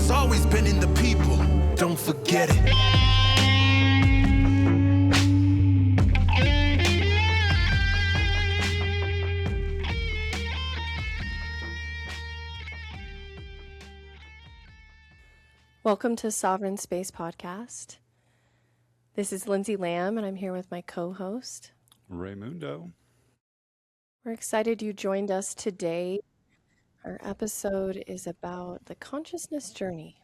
has always been in the people. Don't forget it. Welcome to Sovereign Space Podcast. This is Lindsey Lamb, and I'm here with my co-host, Raymundo. We're excited you joined us today. Our episode is about the consciousness journey.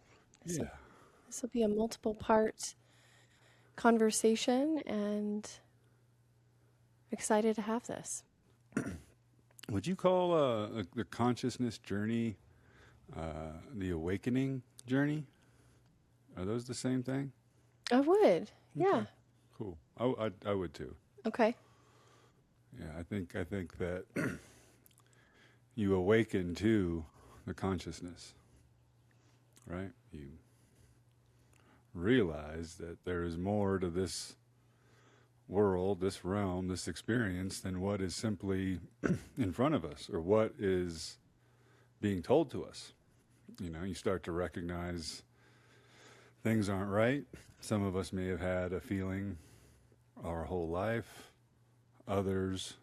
This will be a multiple-part conversation, and excited to have this. Would you call the consciousness journey the awakening journey? Are those the same thing? I would, yeah. Okay. Cool. I would too. Okay. Yeah, I think that you awaken to the consciousness, right? You realize that there is more to this world, this realm, this experience than what is simply in front of us or what is being told to us. You know, you start to recognize things aren't right. Some of us may have had a feeling our whole life. Others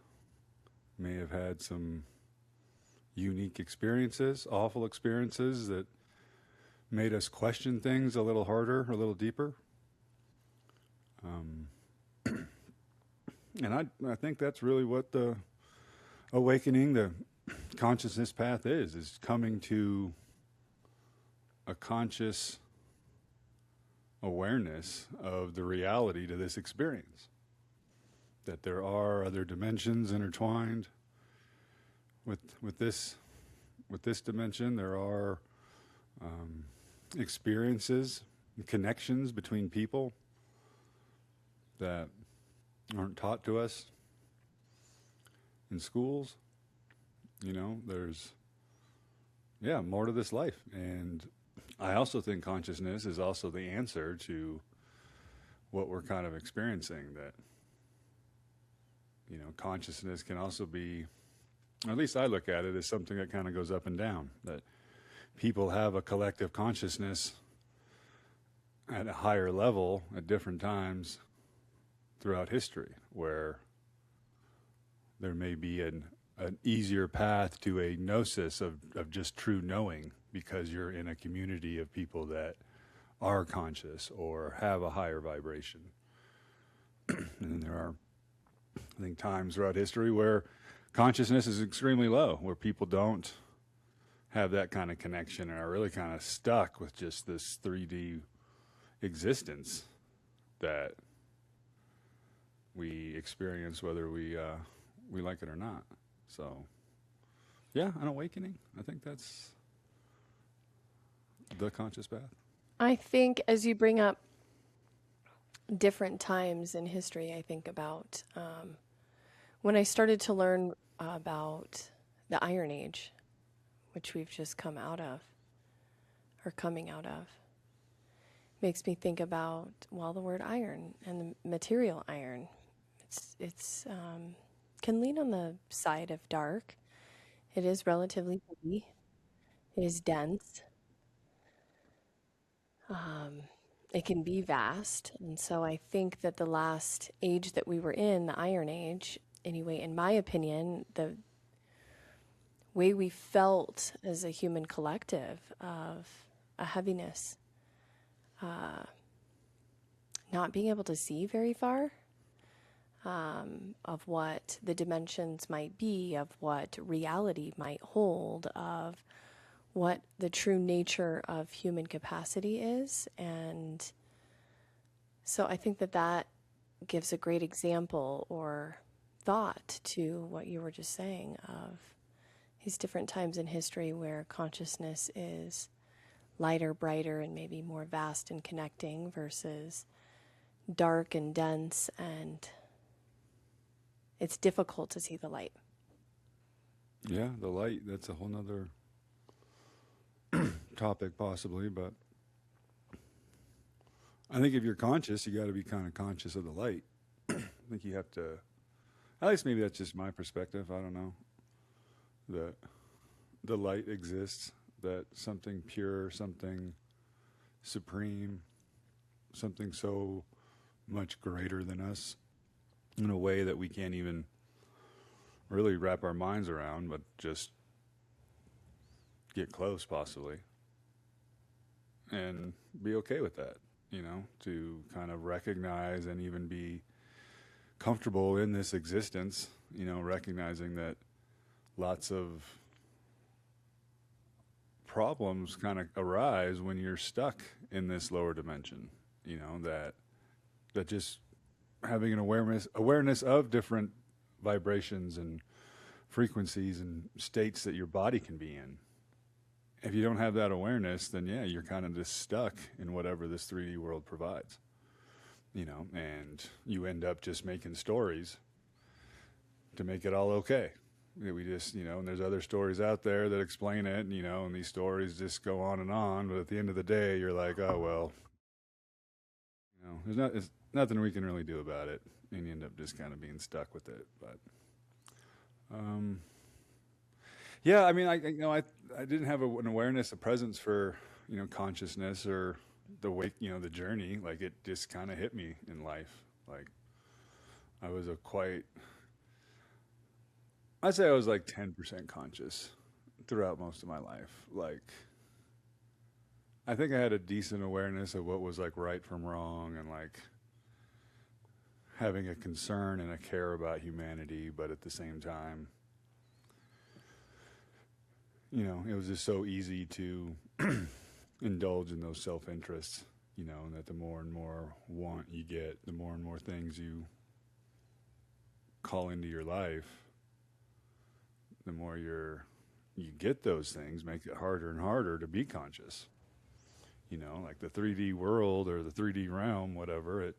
may have had some unique experiences, awful experiences that made us question things a little harder, a little deeper. And I think that's really what the awakening, the consciousness path is coming to a conscious awareness of the reality to this experience. That there are other dimensions intertwined with this dimension. There are experiences, connections between people that aren't taught to us in schools. You know, there's more to this life. And I also think consciousness is also the answer to what we're kind of experiencing, that, you know, consciousness can also be, or at least I look at it as something that kind of goes up and down, that people have a collective consciousness at a higher level at different times throughout history, where there may be an easier path to a gnosis of just true knowing because you're in a community of people that are conscious or have a higher vibration. And then there are, I think, times throughout history where consciousness is extremely low, where people don't have that kind of connection and are really kind of stuck with just this 3D existence that we experience, whether we like it or not. So, yeah, an awakening. I think that's the conscious path. I think as you bring up different times in history, I think about when I started to learn about the Iron Age, which we've just come out of, or coming out of, makes me think about, well, the word iron and the material iron. It's can lean on the side of dark. It is relatively heavy. It is dense. It can be vast. And so I think that the last age that we were in, the Iron Age, anyway, in my opinion, the way we felt as a human collective of a heaviness, not being able to see very far, of what the dimensions might be, of what reality might hold, of what the true nature of human capacity is. And so I think that that gives a great example or thought to what you were just saying of these different times in history where consciousness is lighter, brighter, and maybe more vast and connecting versus dark and dense, and it's difficult to see the light. Yeah, the light, that's a whole nother topic possibly, but I think if you're conscious, you got to be kind of conscious of the light. I think you have to, at least maybe that's just my perspective, I don't know, that the light exists, that something pure, something supreme, something so much greater than us in a way that we can't even really wrap our minds around, but just get close possibly and be okay with that, to kind of recognize and even be comfortable in this existence, recognizing that lots of problems kind of arise when you're stuck in this lower dimension, that just having an awareness of different vibrations and frequencies and states that your body can be in. If you don't have that awareness, then yeah, you're kind of just stuck in whatever this 3D world provides, and you end up just making stories to make it all okay. We just, and there's other stories out there that explain it, and these stories just go on, but at the end of the day, you're like, oh, well, there's nothing we can really do about it, and you end up just kind of being stuck with it. But yeah, I mean, I didn't have an awareness, a presence for consciousness or the the journey. Like it just kind of hit me in life. Like I was I'd say I was like 10% conscious throughout most of my life. Like I think I had a decent awareness of what was like right from wrong and like having a concern and a care about humanity, but at the same time, it was just so easy to indulge in those self-interests, and that the more and more want you get, the more and more things you call into your life, the more you get those things, make it harder and harder to be conscious. Like the 3D world or the 3D realm, whatever,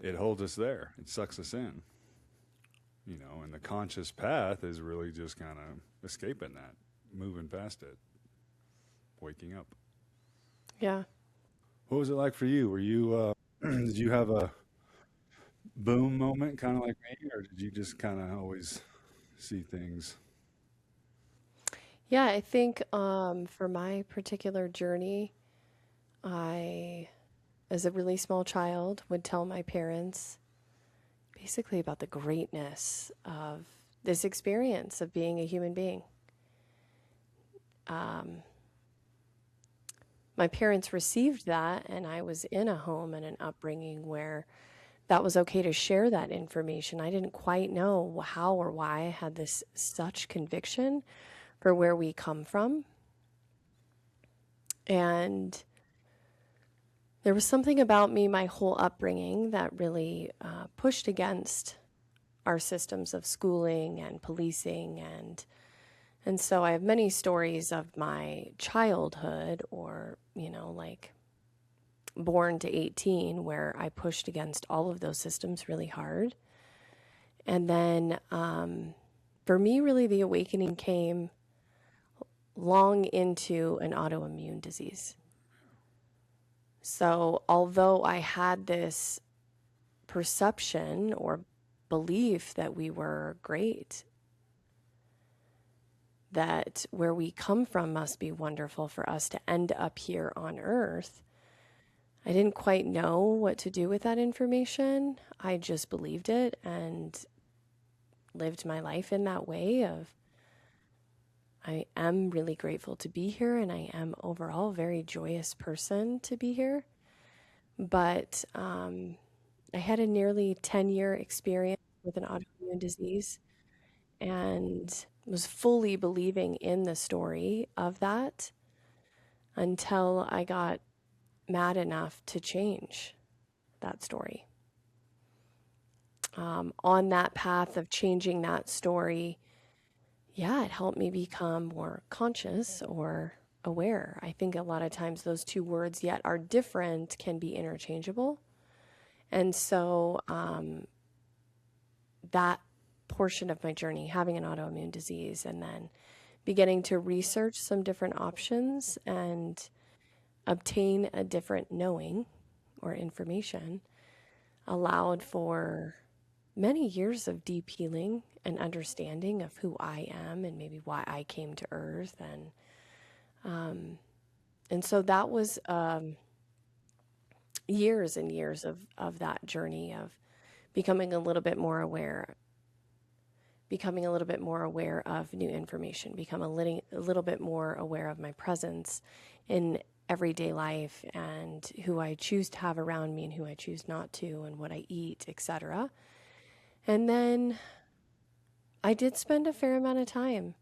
it holds us there. It sucks us in. And the conscious path is really just kind of escaping that, moving past it, waking up. Yeah. What was it like for you? Were you, did you have a boom moment kind of like me, or did you just kind of always see things? Yeah, I think for my particular journey, I, as a really small child, would tell my parents basically about the greatness of this experience of being a human being. My parents received that, and I was in a home and an upbringing where that was okay to share that information. I didn't quite know how or why I had this such conviction for where we come from. And there was something about me, my whole upbringing, that really pushed against our systems of schooling and policing. And so I have many stories of my childhood or, like born to 18, where I pushed against all of those systems really hard. And then for me, really, the awakening came long into an autoimmune disease. So although I had this perception or belief that we were great, that where we come from must be wonderful for us to end up here on Earth, I didn't quite know what to do with that information. I just believed it and lived my life in that way of, I am really grateful to be here, and I am overall a very joyous person to be here. But I had a nearly 10-year experience with an autoimmune disease and was fully believing in the story of that until I got mad enough to change that story. On that path of changing that story, yeah, it helped me become more conscious or aware. I think a lot of times those two words, yet are different, can be interchangeable. And so that portion of my journey, having an autoimmune disease and then beginning to research some different options and obtain a different knowing or information, allowed for many years of deep healing and understanding of who I am and maybe why I came to Earth. And And so that was years and years of that journey of becoming a little bit more aware, becoming a little bit more aware of new information, become a little bit more aware of my presence in everyday life and who I choose to have around me and who I choose not to and what I eat, etc. And then I did spend a fair amount of time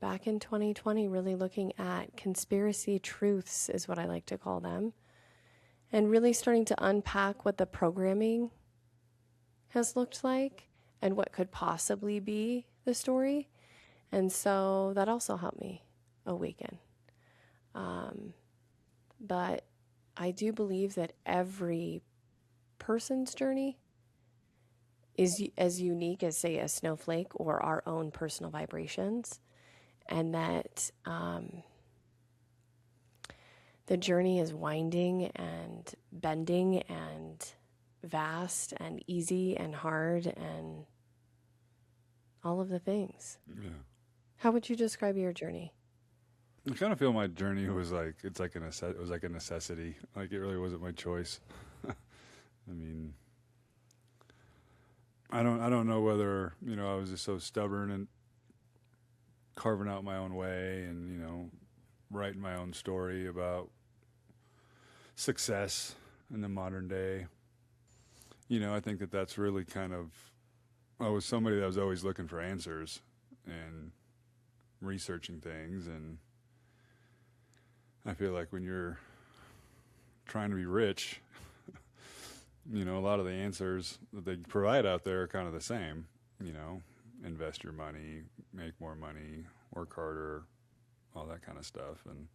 back in 2020 really looking at conspiracy truths is what I like to call them, and really starting to unpack what the programming has looked like and what could possibly be the story. And so that also helped me awaken. But I do believe that every person's journey is as unique as, say, a snowflake or our own personal vibrations, and that the journey is winding and bending and vast and easy and hard and all of the things. Yeah. How would you describe your journey? I kind of feel my journey was like it was like a necessity. Like it really wasn't my choice. I mean, I don't know whether I was just so stubborn and carving out my own way and writing my own story about success in the modern day. I think that that's really kind of I was somebody that was always looking for answers and researching things, and I feel like when you're trying to be rich, a lot of the answers that they provide out there are kind of the same. Invest your money, make more money, work harder, all that kind of stuff. And,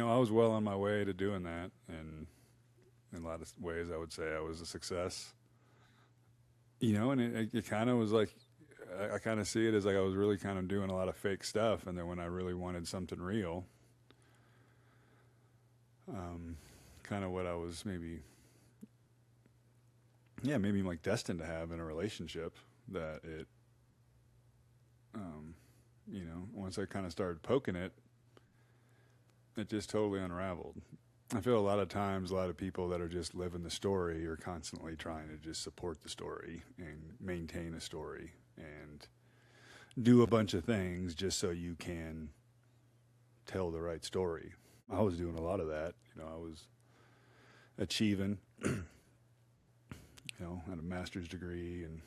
I was well on my way to doing that. And in a lot of ways, I would say I was a success. And it kind of was like, I kind of see it as like I was really kind of doing a lot of fake stuff. And then when I really wanted something real, kind of what I was maybe like destined to have in a relationship, that it, once I kind of started poking it, it just totally unraveled. I feel a lot of times, a lot of people that are just living the story are constantly trying to just support the story and maintain a story and do a bunch of things just so you can tell the right story. I was doing a lot of that. I was achieving, had a master's degree and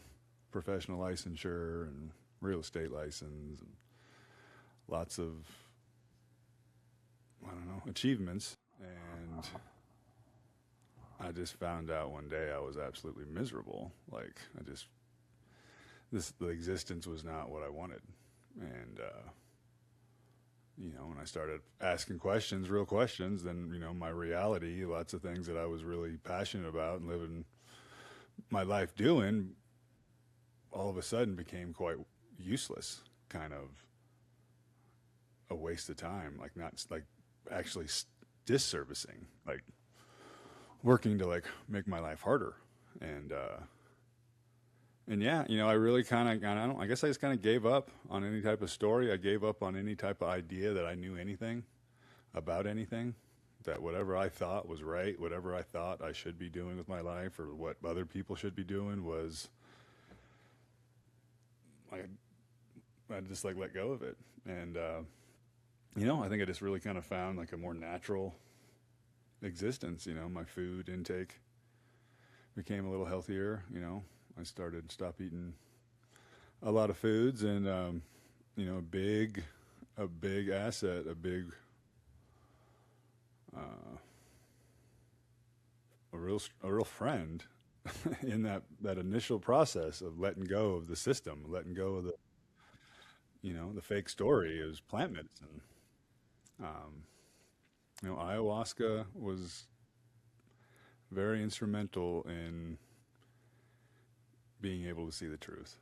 professional licensure and real estate license and lots of, achievements. And I just found out one day I was absolutely miserable. Like the existence was not what I wanted. And, when I started asking questions, real questions, then, my reality, lots of things that I was really passionate about and living my life doing, all of a sudden became quite useless, kind of a waste of time, like not like actually disservicing, like working to like make my life harder. And yeah, I really kind of, I guess I just kind of gave up on any type of story. I gave up on any type of idea that I knew anything about anything, that whatever I thought was right, whatever I thought I should be doing with my life or what other people should be doing was, I just like let go of it. And, I think I just really kind of found like a more natural existence. My food intake became a little healthier. I stop eating a lot of foods, and a big asset, a real friend in that initial process of letting go of the system, letting go of the fake story is plant medicine. Um, Ayahuasca was very instrumental in being able to see the truth,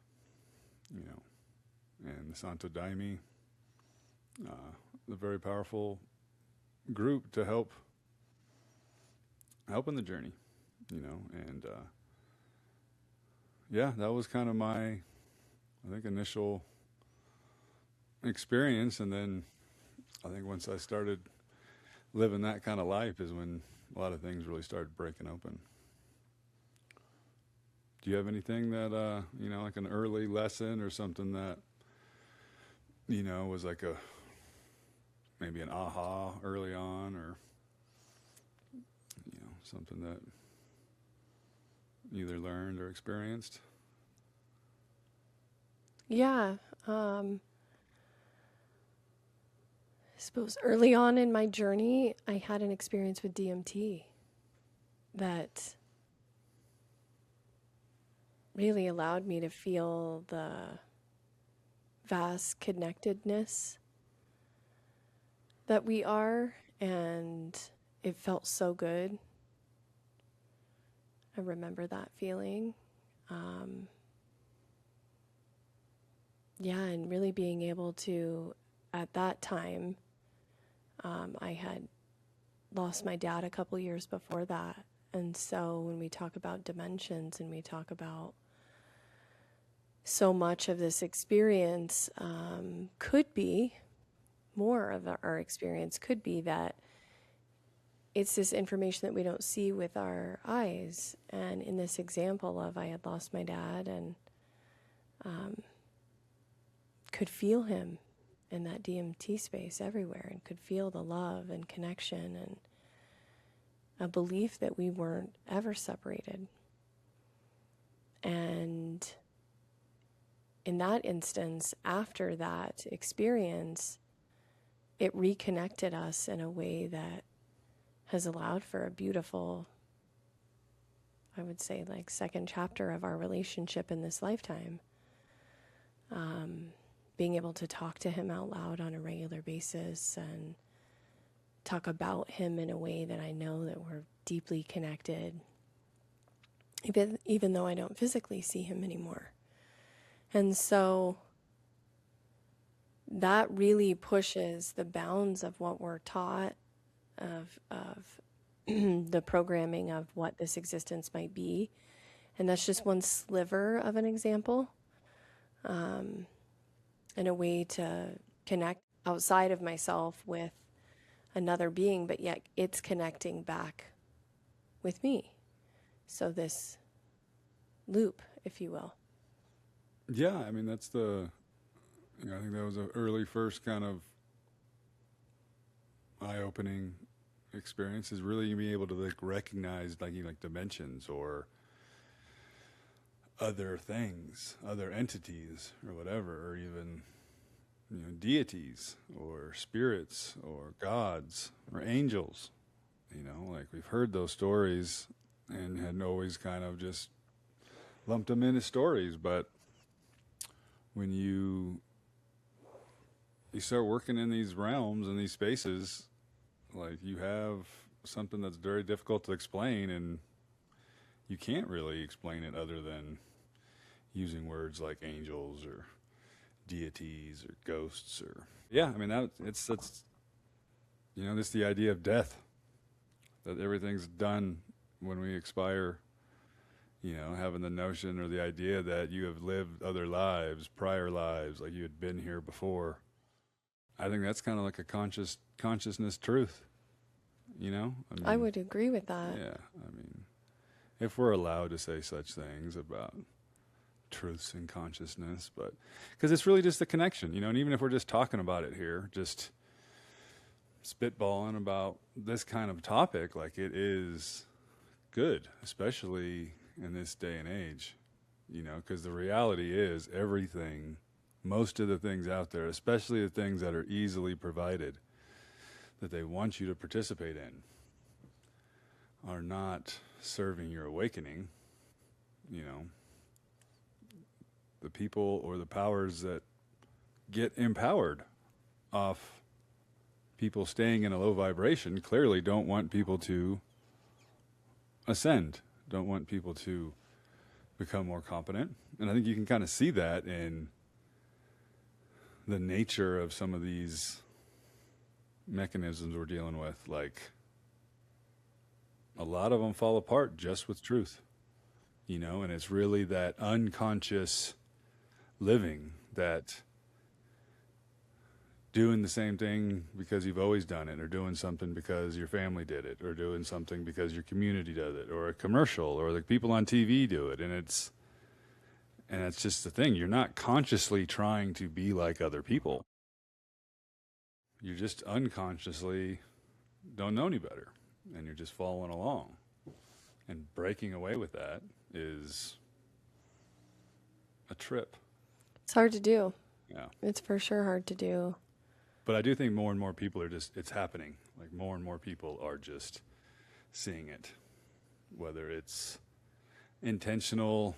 and the Santo Daime, a very powerful group to help in the journey, and yeah, that was kind of my, I think, initial experience. And then I think once I started living that kind of life is when a lot of things really started breaking open. Do you have anything that, like an early lesson or something that, was like maybe an aha early on, or, something that you either learned or experienced? Yeah. I suppose early on in my journey, I had an experience with DMT that really allowed me to feel the vast connectedness that we are, and it felt so good. I remember that feeling. Yeah, and really being able to, at that time, I had lost my dad a couple years before that. And so when we talk about dimensions and we talk about so much of this experience, could be more of our experience, could be that it's this information that we don't see with our eyes. And in this example of I had lost my dad and could feel him in that DMT space everywhere, and could feel the love and connection and a belief that we weren't ever separated. And in that instance, after that experience, it reconnected us in a way that has allowed for a beautiful, I would say, like second chapter of our relationship in this lifetime. Being able to talk to him out loud on a regular basis and talk about him in a way that I know that we're deeply connected, even though I don't physically see him anymore. And so that really pushes the bounds of what we're taught, of the programming of what this existence might be. And that's just one sliver of an example, and a way to connect outside of myself with another being, but yet it's connecting back with me. So this loop, if you will. Yeah, I mean, that's I think that was an early first kind of eye-opening experience, is really being able to recognize like dimensions or other things, other entities or whatever, or even deities or spirits or gods or angels. Like we've heard those stories and had always kind of just lumped them into stories, but when you start working in these realms and these spaces, like you have something that's very difficult to explain, and you can't really explain it other than using words like angels or deities or ghosts. Or I mean, that's just the idea of death, that everything's done when we expire. Having the notion or the idea that you have lived other lives, prior lives, like you had been here before. I think that's kind of like a consciousness truth, I would agree with that. Yeah, I mean, if we're allowed to say such things about truths in consciousness, but because it's really just the connection, and even if we're just talking about it here, just spitballing about this kind of topic, like it is good, especially in this day and age, because the reality is everything, most of the things out there, especially the things that are easily provided, that they want you to participate in, are not serving your awakening. The people or the powers that get empowered off people staying in a low vibration clearly don't want people to ascend, don't want people to become more competent. And I think you can kind of see that in the nature of some of these mechanisms we're dealing with. Like, a lot of them fall apart just with truth, and it's really that unconscious living that doing the same thing because you've always done it, or doing something because your family did it, or doing something because your community does it, or a commercial, or the people on TV do it. And that's just the thing. You're not consciously trying to be like other people. You just unconsciously don't know any better, and you're just following along. And breaking away with that is a trip. It's hard to do. Yeah. It's for sure hard to do. But I do think more and more people are just, it's happening. Like more and more people are just seeing it, whether it's intentional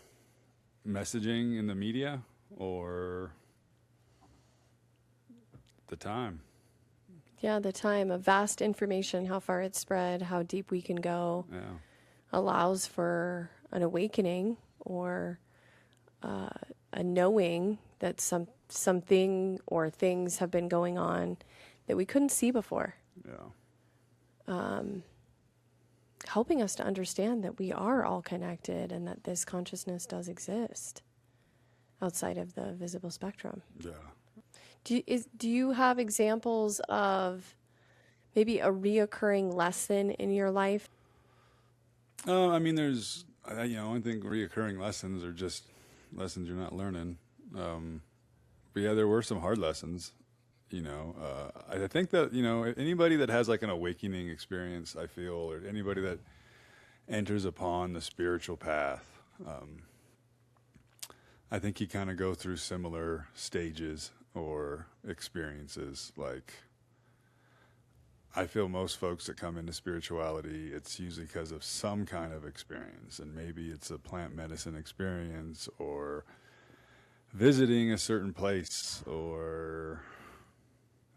messaging in the media or the time. Yeah, the time of vast information, how far it's spread, how deep we can go, Yeah. allows for an awakening or a knowing that something or things have been going on that we couldn't see before. Yeah. Helping us to understand that we are all connected and that this consciousness does exist outside of the visible spectrum. Yeah. Do you have examples of maybe a reoccurring lesson in your life? I mean, there's, I think reoccurring lessons are just lessons you're not learning. But yeah, there were some hard lessons, I think that, anybody that has like an awakening experience, I feel, or anybody that enters upon the spiritual path, I think you kind of go through similar stages or experiences. Like, I feel most folks that come into spirituality, it's usually because of some kind of experience, and maybe it's a plant medicine experience, or visiting a certain place, or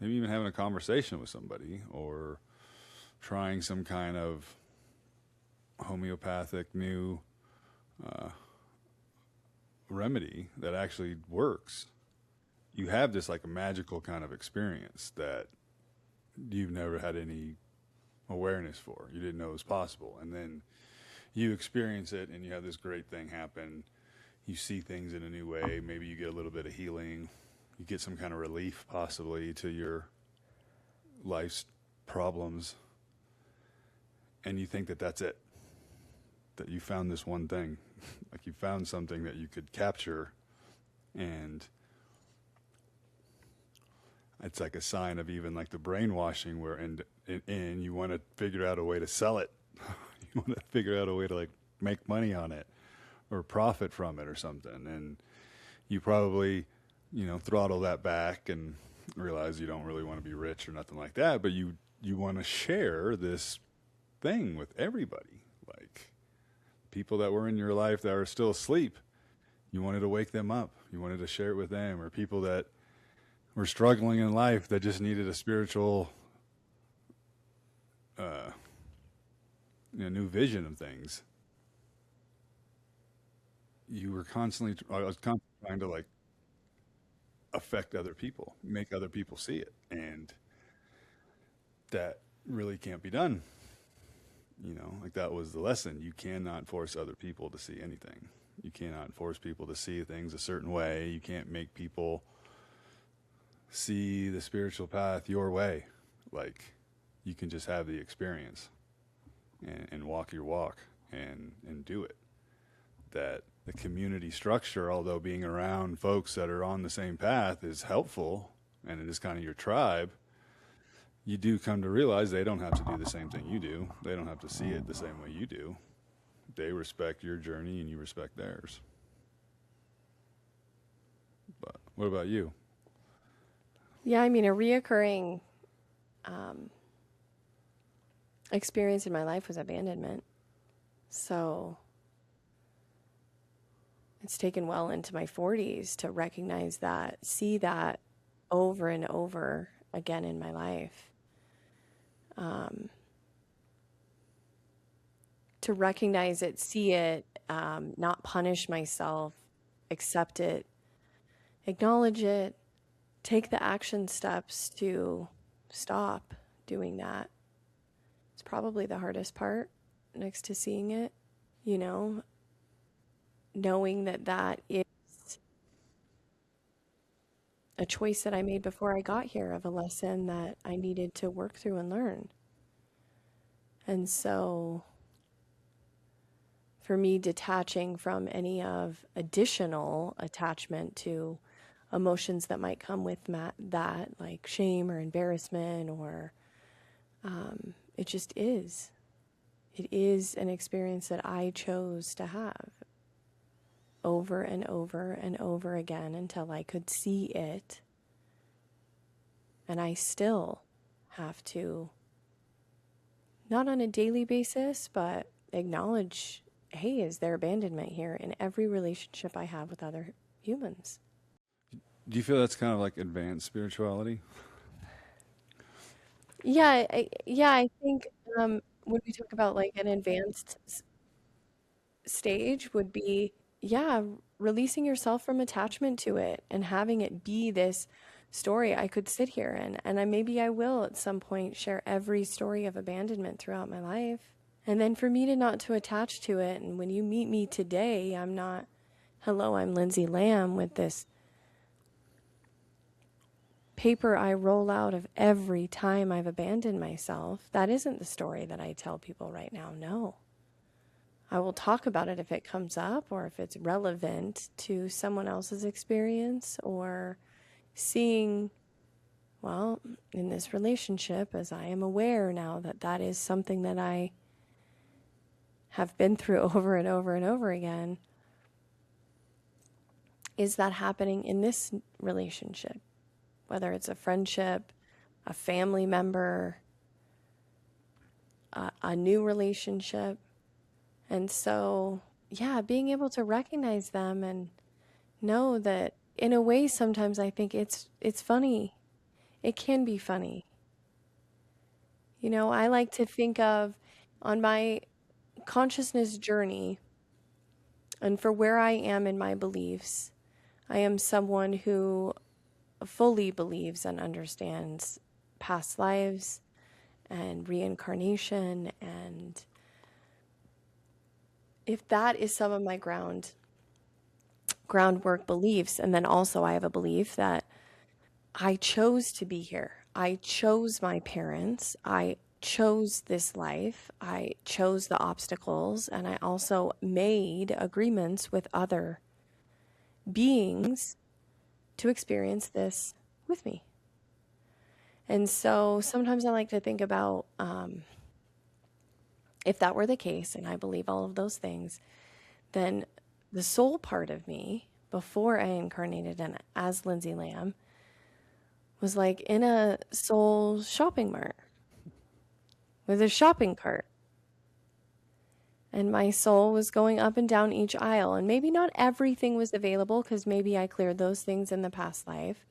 maybe even having a conversation with somebody, or trying some kind of homeopathic new remedy that actually works. You have this like a magical kind of experience that you've never had any awareness for. You didn't know it was possible. And then you experience it and you have this great thing happen. You see things in a new way. Maybe you get a little bit of healing. You get some kind of relief possibly to your life's problems. And you think that that's it. That you found this one thing. Like you found something that you could capture, and it's like a sign of even like the brainwashing where and you want to figure out a way to sell it. You want to figure out a way to like make money on it or profit from it or something. And you probably, throttle that back and realize you don't really want to be rich or nothing like that, but you want to share this thing with everybody. Like people that were in your life that are still asleep, you wanted to wake them up. You wanted to share it with them, or people that were struggling in life that just needed a spiritual new vision of things. I was constantly trying to like affect other people, make other people see it, and that really can't be done. Like that was the lesson. You cannot force other people to see anything. You cannot force people to see things a certain way. You can't make people see the spiritual path your way. Like you can just have the experience and walk your walk and do it. That the community structure, although being around folks that are on the same path is helpful, and it is kind of your tribe, you do come to realize they don't have to do the same thing you do. They don't have to see it the same way you do. They respect your journey and you respect theirs. But what about you? Yeah, I mean, a reoccurring experience in my life was abandonment. So it's taken well into my 40s to recognize that, see that over and over again in my life. To recognize it, see it, not punish myself, accept it, acknowledge it, take the action steps to stop doing that. It's probably the hardest part next to seeing it, knowing that that is a a choice that I made before I got here, of a lesson that I needed to work through and learn. And so for me, detaching from any of additional attachment to emotions that might come with that, like shame or embarrassment, or it just is. It is an experience that I chose to have over and over and over again until I could see it. And I still have to, not on a daily basis, but acknowledge, hey, is there abandonment here in every relationship I have with other humans? Do you feel that's kind of like advanced spirituality? Yeah, I think when we talk about like an advanced stage would be, yeah, releasing yourself from attachment to it and having it be this story I could sit here and maybe I will at some point share every story of abandonment throughout my life. And then for me to not to attach to it, and when you meet me today, I'm not, hello, I'm Lindsey Lamb with this paper I roll out of every time I've abandoned myself. That isn't the story that I tell people right now. No. I will talk about it if it comes up or if it's relevant to someone else's experience, or seeing, well, in this relationship, as I am aware now that that is something that I have been through over and over and over again. Is that happening in this relationship? Whether it's a friendship, a family member, a new relationship. And so, yeah, being able to recognize them and know that in a way, sometimes I think it's funny. It can be funny. You know, I like to think of, on my consciousness journey and for where I am in my beliefs, I am someone who fully believes and understands past lives and reincarnation. And if that is some of my groundwork beliefs, and then also I have a belief that I chose to be here. I chose my parents. I chose this life. I chose the obstacles, and I also made agreements with other beings to experience this with me. And so sometimes I like to think about, if that were the case, and I believe all of those things, then the soul part of me, before I incarnated in as Lindsey Lamb, was like in a soul shopping mart with a shopping cart. And my soul was going up and down each aisle. And maybe not everything was available, because maybe I cleared those things in the past life.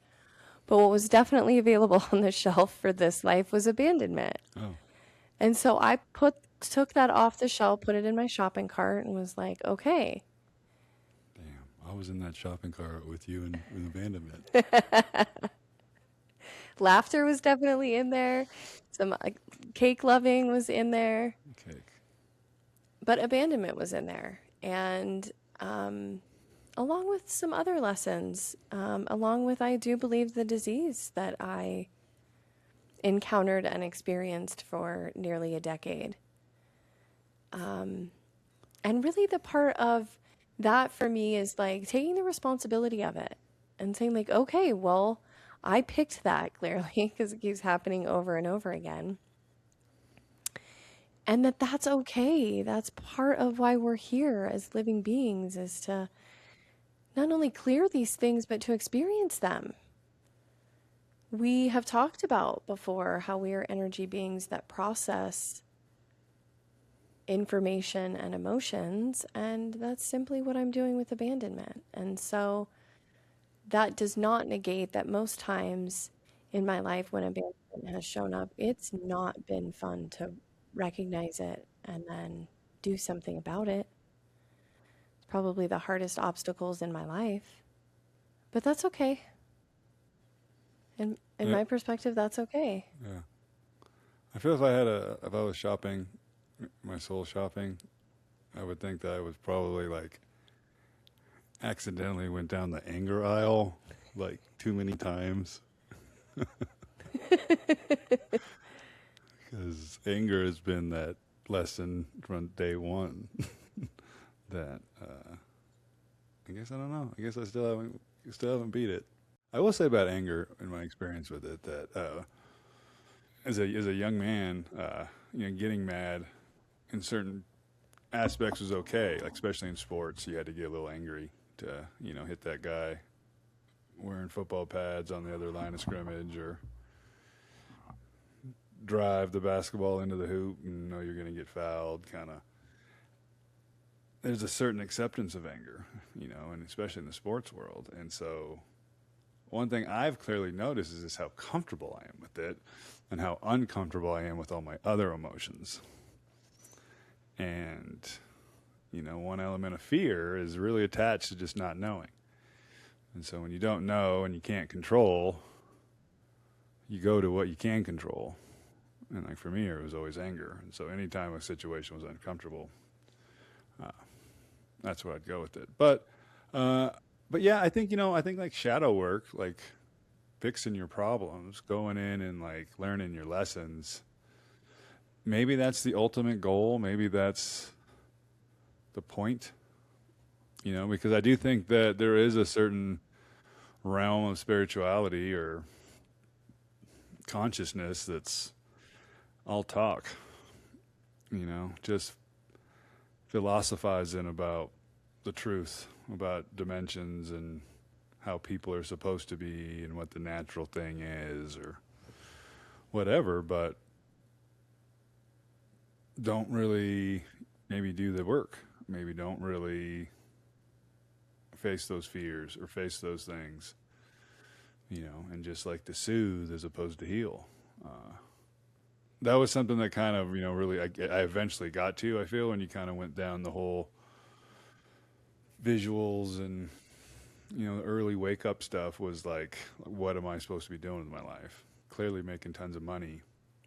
But what was definitely available on the shelf for this life was abandonment. Oh, And so I took that off the shelf, put it in my shopping cart, and was like, okay. damn. I was in that shopping cart with you in abandonment. Laughter was definitely in there. Some cake loving was in there. Cake. But abandonment was in there. And along with some other lessons, along with, I do believe, the disease that I encountered and experienced for nearly a decade. And really the part of that for me is like taking the responsibility of it and saying like, okay, well, I picked that clearly because it keeps happening over and over again. And that's okay. That's part of why we're here as living beings, is to not only clear these things, but to experience them. We have talked about before how we are energy beings that process information and emotions, and that's simply what I'm doing with abandonment. And so that does not negate that most times in my life when abandonment has shown up, it's not been fun to recognize it and then do something about it. It's probably the hardest obstacles in my life, but that's okay. In my perspective, that's okay. Yeah. I feel if I was shopping, my soul shopping, I would think that I was probably like accidentally went down the anger aisle like too many times. Because anger has been that lesson from day one that I guess I don't know. I guess I still haven't beat it. I will say about anger in my experience with it that as a young man, getting mad in certain aspects was okay. Like especially in sports, you had to get a little angry to hit that guy wearing football pads on the other line of scrimmage or drive the basketball into the hoop and know you're going to get fouled. Kind of, there's a certain acceptance of anger, and especially in the sports world. And so, one thing I've clearly noticed is just how comfortable I am with it, and how uncomfortable I am with all my other emotions. And one element of fear is really attached to just not knowing. And so when you don't know and you can't control, you go to what you can control. And like for me, it was always anger. And so anytime a situation was uncomfortable, that's where I'd go with it. But yeah, I think like shadow work, like fixing your problems, going in and like learning your lessons. Maybe that's the ultimate goal. Maybe that's the point. Because I do think that there is a certain realm of spirituality or consciousness that's all talk, just philosophizing about the truth, about dimensions and how people are supposed to be and what the natural thing is or whatever, but don't really maybe do the work, maybe don't really face those fears or face those things, and just like to soothe as opposed to heal. That was something that kind of, really I eventually got to, I feel, when you kind of went down the whole visuals and, the early wake up stuff was like, what am I supposed to be doing with my life? Clearly making tons of money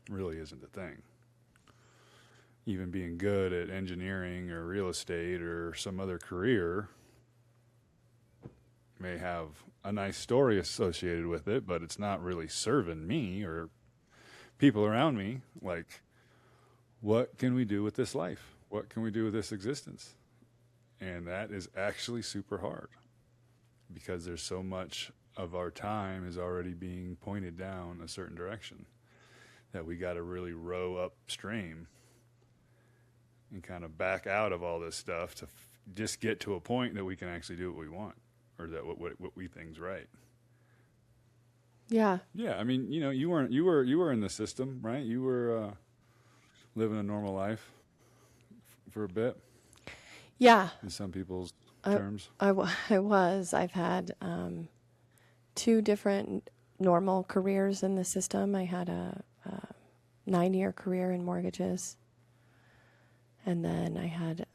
really isn't the thing. Even being good at engineering or real estate or some other career may have a nice story associated with it, but it's not really serving me or people around me. Like, what can we do with this life? What can we do with this existence? And that is actually super hard because there's so much of our time is already being pointed down a certain direction that we got to really row upstream and kind of back out of all this stuff to just get to a point that we can actually do what we want or that what we think's right. Yeah. Yeah, I mean, you were in the system, right? You were living a normal life for a bit. Yeah. In some people's terms. I was. I've had 2 different normal careers in the system. I had a 9-year career in mortgages. And then I had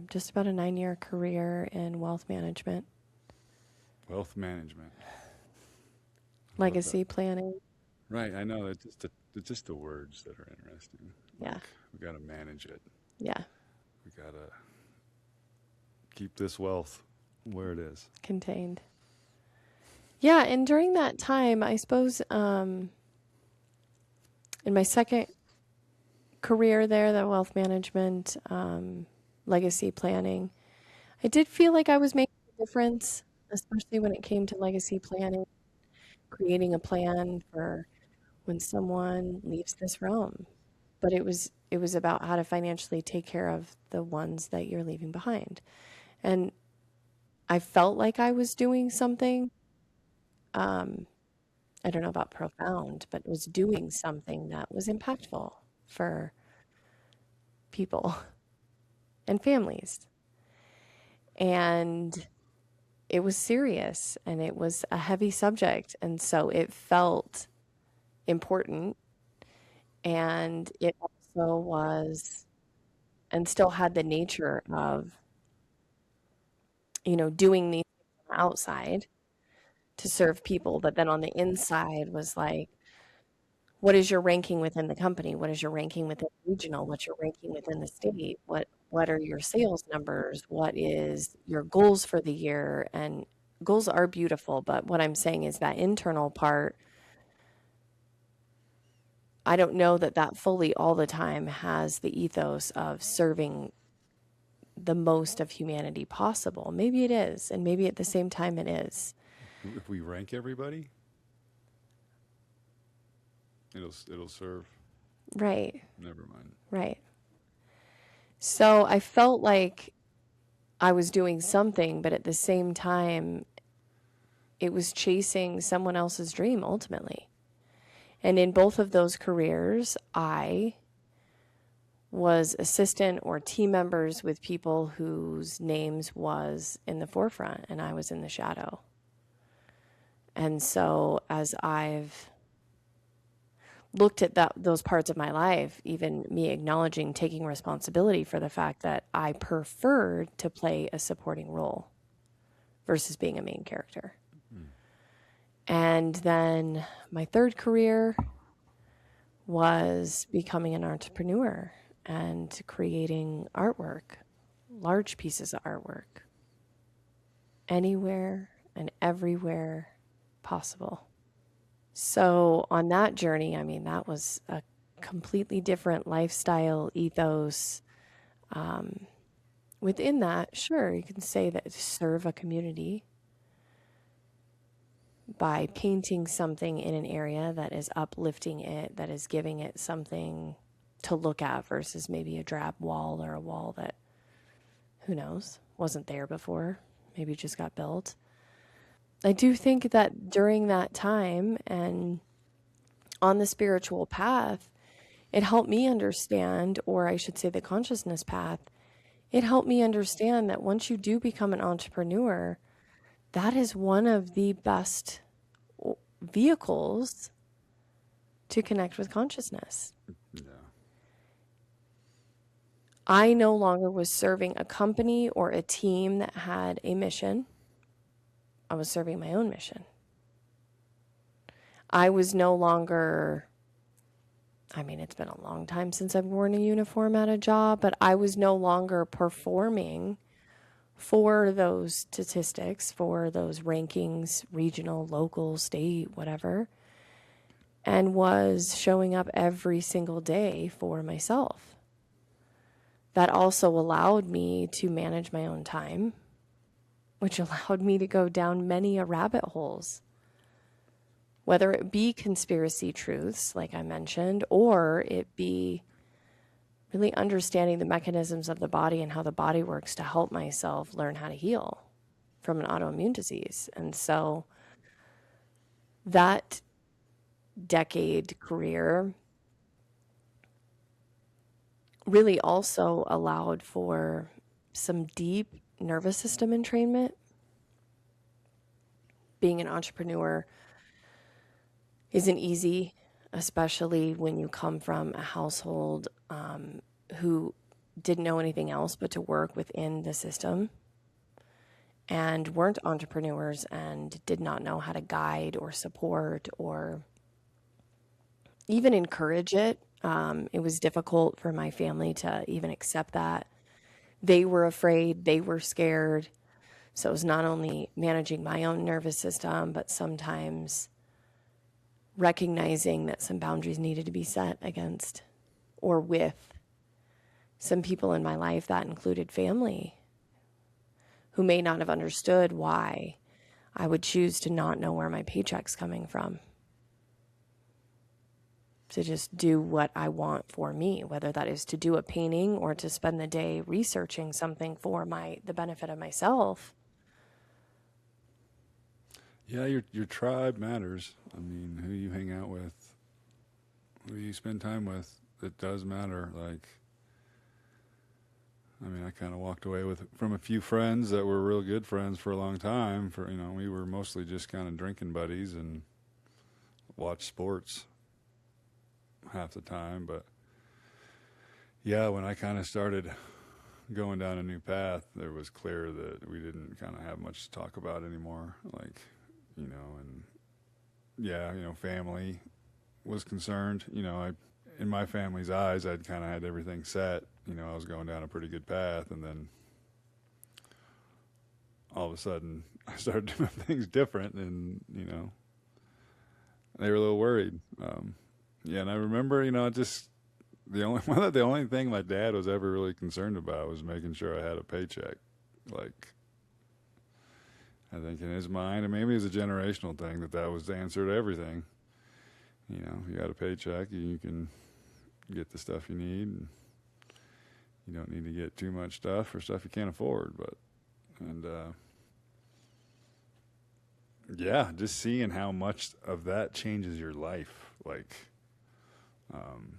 just about a 9-year career in wealth management. Wealth management. Legacy planning. Right, I know. It's just the words that are interesting. Yeah. Like, we got to manage it. Yeah. We got to keep this wealth where it is. Contained. Yeah, and during that time, I suppose in my second career there, the wealth management, legacy planning, I did feel like I was making a difference, especially when it came to legacy planning, creating a plan for when someone leaves this realm. But it was about how to financially take care of the ones that you're leaving behind. And I felt like I was doing something, I don't know about profound, but was doing something that was impactful for people and families. And it was serious and it was a heavy subject. And so it felt important. And it also was, and still had the nature of, doing these things on the outside to serve people. But then on the inside was like, what is your ranking within the company? What is your ranking within regional? What's your ranking within the state? What are your sales numbers? What is your goals for the year? And goals are beautiful, but what I'm saying is that internal part, I don't know that that fully all the time has the ethos of serving the most of humanity possible. Maybe it is, and maybe at the same time it is. If we rank everybody, it'll serve. Right, Never mind. right. So I felt like I was doing something, but at the same time, it was chasing someone else's dream ultimately. And in both of those careers, I was assistant or team members with people whose names was in the forefront and I was in the shadow. And so as I've looked at those parts of my life, even me acknowledging taking responsibility for the fact that I preferred to play a supporting role versus being a main character. And then my third career was becoming an entrepreneur and creating artwork, large pieces of artwork, anywhere and everywhere possible. So on that journey, I mean, that was a completely different lifestyle ethos. Within that, sure, you can say that serve a community by painting something in an area that is uplifting it, that is giving it something to look at versus maybe a drab wall or a wall that, who knows, wasn't there before, maybe just got built. I do think that during that time and on the spiritual path, it helped me understand, or I should say the consciousness path, it helped me understand that once you do become an entrepreneur, that is one of the best vehicles to connect with consciousness. Yeah. I no longer was serving a company or a team that had a mission. I was serving my own mission. I was no longer, I mean, it's been a long time since I've worn a uniform at a job, but I was no longer performing for those statistics, for those rankings, regional, local, state, whatever, and was showing up every single day for myself. That also allowed me to manage my own time, which allowed me to go down many rabbit holes, whether it be conspiracy truths, like I mentioned, or it be really understanding the mechanisms of the body and how the body works to help myself learn how to heal from an autoimmune disease. And so that decade career really also allowed for some deep nervous system entrainment. Being an entrepreneur isn't easy, especially when you come from a household who didn't know anything else but to work within the system and weren't entrepreneurs and did not know how to guide or support or even encourage it. It was difficult for my family to even accept that. They were afraid, they were scared. So it was not only managing my own nervous system, but sometimes recognizing that some boundaries needed to be set against or with some people in my life that included family who may not have understood why I would choose to not know where my paycheck's coming from. To just do what I want for me, whether that is to do a painting or to spend the day researching something for the benefit of myself. Yeah, your tribe matters. I mean, who you hang out with, who you spend time with, it does matter. Like, I mean, I kind of walked away from a few friends that were real good friends for a long time. We were mostly just kind of drinking buddies and watch sports half the time. But yeah, when I kind of started going down a new path, it was clear that we didn't kind of have much to talk about anymore. Like, and yeah, family was concerned. In my family's eyes, I'd kind of had everything set. I was going down a pretty good path, and then all of a sudden I started doing things different, and they were a little worried. Yeah, and I remember, just the only thing my dad was ever really concerned about was making sure I had a paycheck. Like, I think in his mind, and maybe it's a generational thing, that was the answer to everything. You got a paycheck, you can get the stuff you need, and you don't need to get too much stuff or stuff you can't afford. Yeah, just seeing how much of that changes your life. Like, um,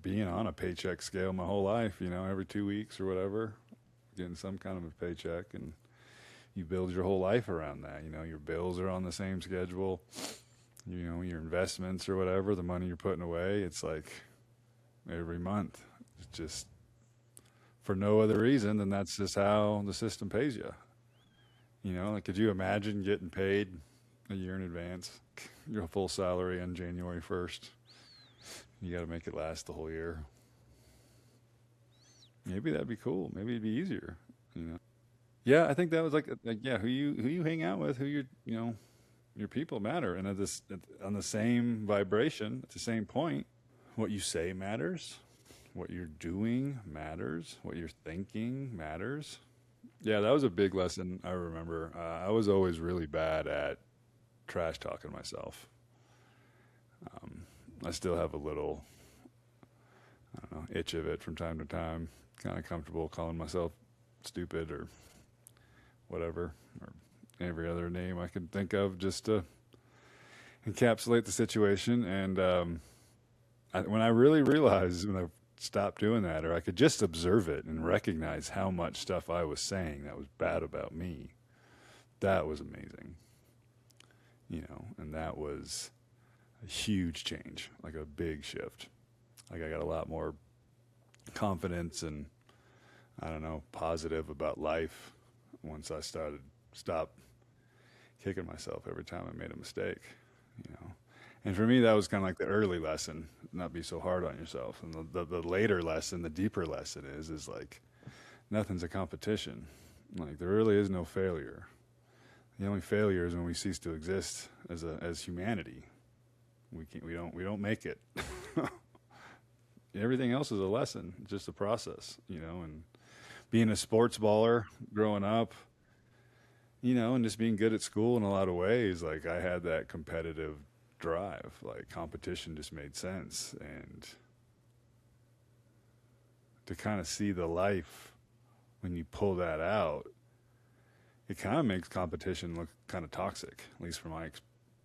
being on a paycheck scale my whole life, every 2 weeks or whatever, getting some kind of a paycheck, and you build your whole life around that. Your bills are on the same schedule, your investments or whatever, the money you're putting away, it's like every month. It's just for no other reason than that's just how the system pays you. Like, could you imagine getting paid a year in advance, your full salary on January 1st? You got to make it last the whole year. Maybe that'd be cool. Maybe it'd be easier. Yeah, I think that was like yeah, who you hang out with, who your people matter, and on the same vibration, at the same point, what you say matters, what you're doing matters, what you're thinking matters. Yeah, that was a big lesson. I remember I was always really bad at trash talking myself. I still have a little, I don't know, itch of it from time to time. Kind of comfortable calling myself stupid or whatever, or every other name I could think of just to encapsulate the situation. And when I really realized, when I stopped doing that, or I could just observe it and recognize how much stuff I was saying that was bad about me, that was amazing. And that was a huge change, like a big shift. Like, I got a lot more confidence and, I don't know, positive about life once I stopped kicking myself every time I made a mistake. And for me, that was kind of like the early lesson: not be so hard on yourself. And the later lesson, the deeper lesson is like, nothing's a competition. Like, there really is no failure. The only failure is when we cease to exist as humanity. We don't make it. Everything else is a lesson, just a process, and being a sports baller growing up, and just being good at school in a lot of ways, like, I had that competitive drive. Like, competition just made sense. And to kind of see the life when you pull that out, it kind of makes competition look kind of toxic, at least from my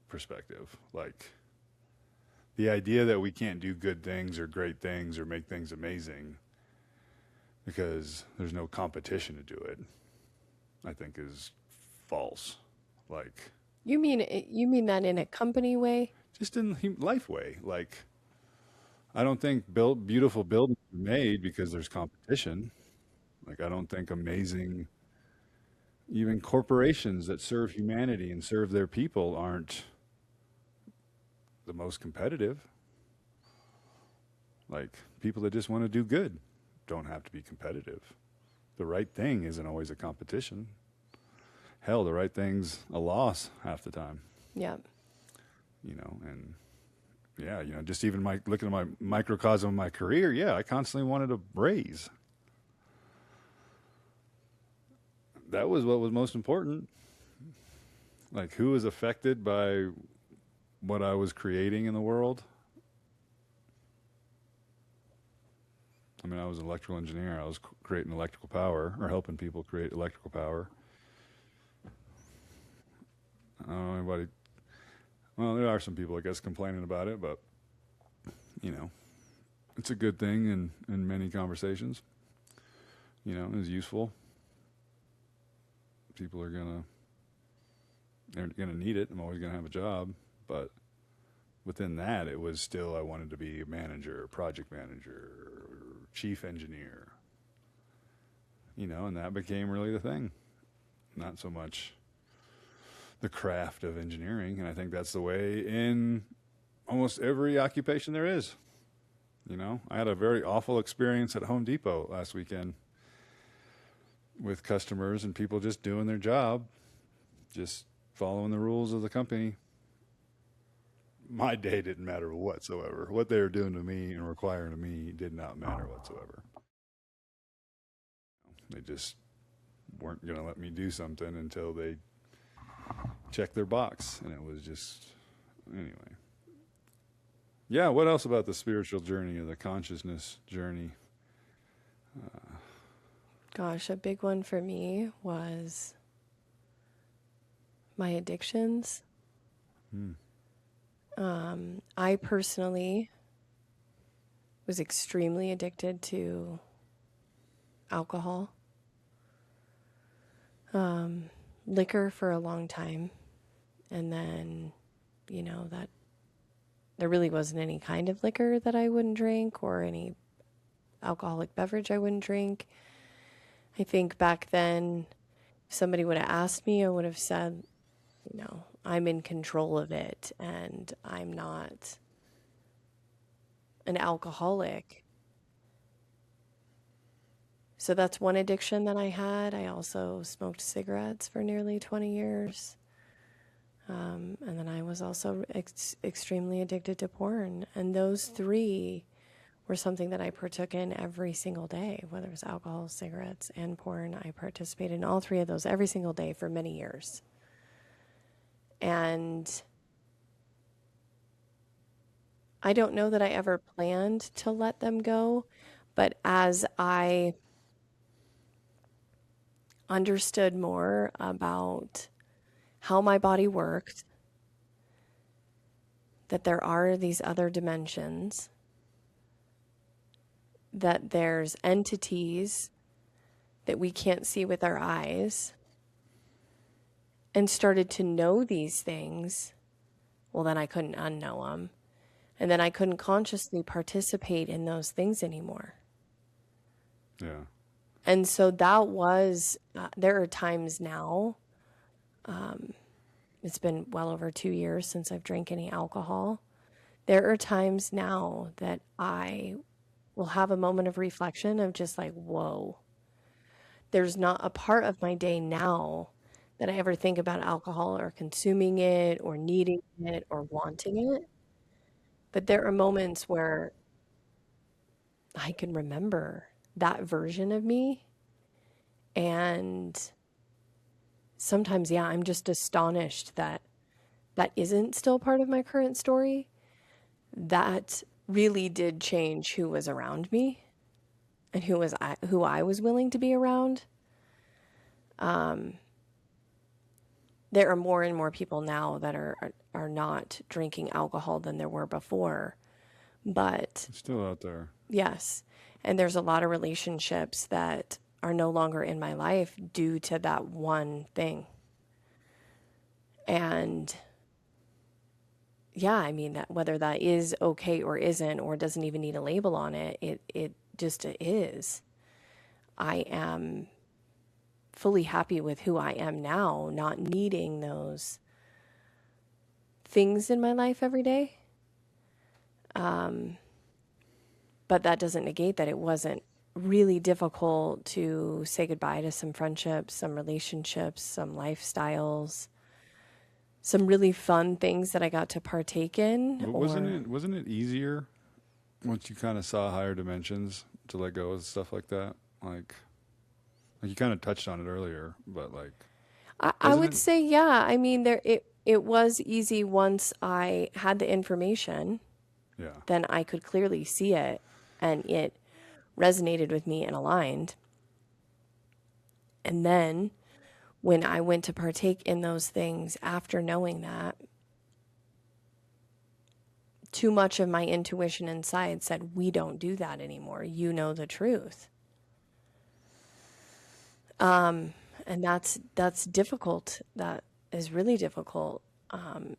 perspective. Like, the idea that we can't do good things or great things or make things amazing because there's no competition to do it, I think is false. Like, You mean that in a company way? just in life way. Like, I don't think beautiful buildings are made because there's competition. Like, I don't think amazing, even corporations that serve humanity and serve their people aren't the most competitive. Like, people that just want to do good don't have to be competitive. The right thing isn't always a competition. Hell, the right thing's a loss half the time. Yeah. And yeah, just even looking at my microcosm of my career, yeah, I constantly wanted a raise. That was what was most important. Like, who was affected by what I was creating in the world? I mean, I was an electrical engineer. I was creating electrical power, or helping people create electrical power. I don't know anybody. Well, there are some people, I guess, complaining about it, but it's a good thing in many conversations. It was useful. People they're gonna need it. I'm always gonna have a job, but within that, it was still, I wanted to be a manager, project manager, chief engineer. And that became really the thing. Not so much the craft of engineering. And I think that's the way in almost every occupation there is. I had a very awful experience at Home Depot last weekend. with customers and people just doing their job, just following the rules of the company. My day didn't matter whatsoever. What they were doing to me and requiring of me did not matter whatsoever. They just weren't going to let me do something until they checked their box. And it was just, anyway. Yeah, what else about the spiritual journey or the consciousness journey? Gosh, a big one for me was my addictions. I personally was extremely addicted to alcohol, liquor for a long time. And then, that there really wasn't any kind of liquor that I wouldn't drink or any alcoholic beverage I wouldn't drink. I think back then, if somebody would have asked me, I would have said, I'm in control of it and I'm not an alcoholic. So that's one addiction that I had. I also smoked cigarettes for nearly 20 years. And then I was also extremely addicted to porn. And those three were something that I partook in every single day, whether it was alcohol, cigarettes, and porn. I participated in all three of those every single day for many years. And I don't know that I ever planned to let them go, but as I understood more about how my body worked, that there are these other dimensions, that there's entities that we can't see with our eyes, and started to know these things, well, then I couldn't unknow them. And then I couldn't consciously participate in those things anymore. Yeah. And so that was, there are times now, it's been well over 2 years since I've drank any alcohol. There are times now that I will have a moment of reflection of just like, whoa, there's not a part of my day now that I ever think about alcohol or consuming it or needing it or wanting it. But there are moments where I can remember that version of me. And sometimes, yeah, I'm just astonished that that isn't still part of my current story. That really did change who was around me and who I was willing to be around. There are more and more people now that are not drinking alcohol than there were before. But It's still out there. yes, and there's a lot of relationships that are no longer in my life due to that one thing. And yeah, I mean, that whether that is okay or isn't, or doesn't even need a label on it, it just is. I am fully happy with who I am now, not needing those things in my life every day. But that doesn't negate that it wasn't really difficult to say goodbye to some friendships, some relationships, some lifestyles, some really fun things that I got to partake in. But wasn't it easier once you kind of saw higher dimensions to let go of stuff like that? Like you kind of touched on it earlier, but like I would say, yeah. I mean, it was easy once I had the information. Yeah. Then I could clearly see it, and it resonated with me and aligned. And then when I went to partake in those things after knowing that, too much of my intuition inside said, we don't do that anymore. You know the truth. And that's difficult. That is really difficult.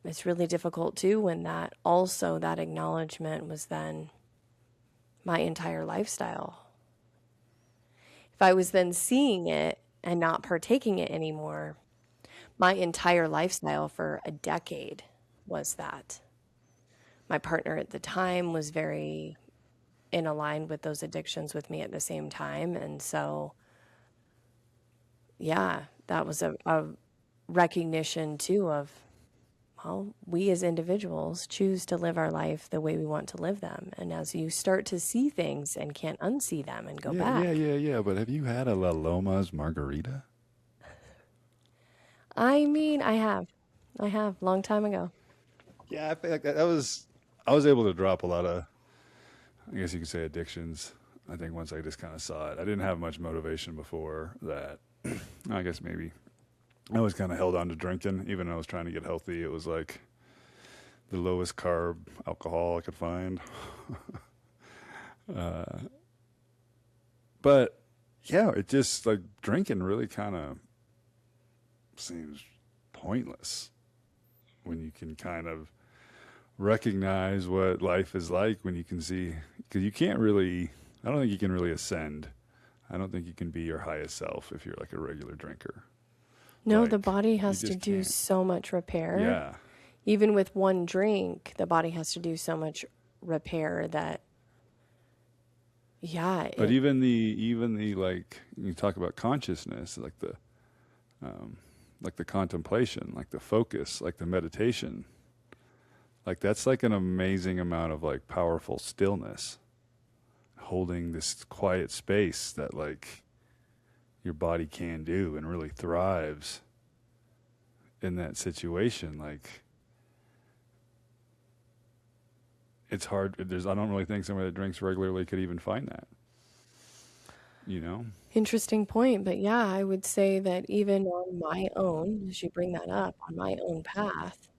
It's really difficult too when that acknowledgement was then my entire lifestyle. If I was then seeing it and not partaking it anymore, my entire lifestyle for a decade was that. My partner at the time was very in aligned with those addictions with me at the same time. And so yeah, that was a recognition too of, well, we as individuals choose to live our life the way we want to live them. And as you start to see things and can't unsee them and go Yeah, yeah, back. yeah, yeah. But have you had a La Loma's margarita? I mean, I have, long time ago. Yeah, I feel like I was able to drop a lot of, I guess you could say, addictions. I think once I just kind of saw it, I didn't have much motivation before that. I guess maybe I was kind of held on to drinking, even though I was trying to get healthy. It was like the lowest carb alcohol I could find. But yeah, it just like drinking really kind of seems pointless when you can kind of recognize what life is like when you can see, because you can't really, I don't think you can really ascend. I don't think you can be your highest self if you're like a regular drinker. No, the Like, body you has to just do can't. so much repair. Yeah. Even with one drink, the body has to do so much repair that, yeah, But it, even the like you talk about consciousness, like the contemplation, like the focus, like the meditation, like that's like an amazing amount of like powerful stillness, holding this quiet space that like your body can do and really thrives in that situation. Like it's hard. There's I don't really think somebody that drinks regularly could even find that. You know? interesting point. But yeah, I would say that even on my own, as you bring that up, on my own path,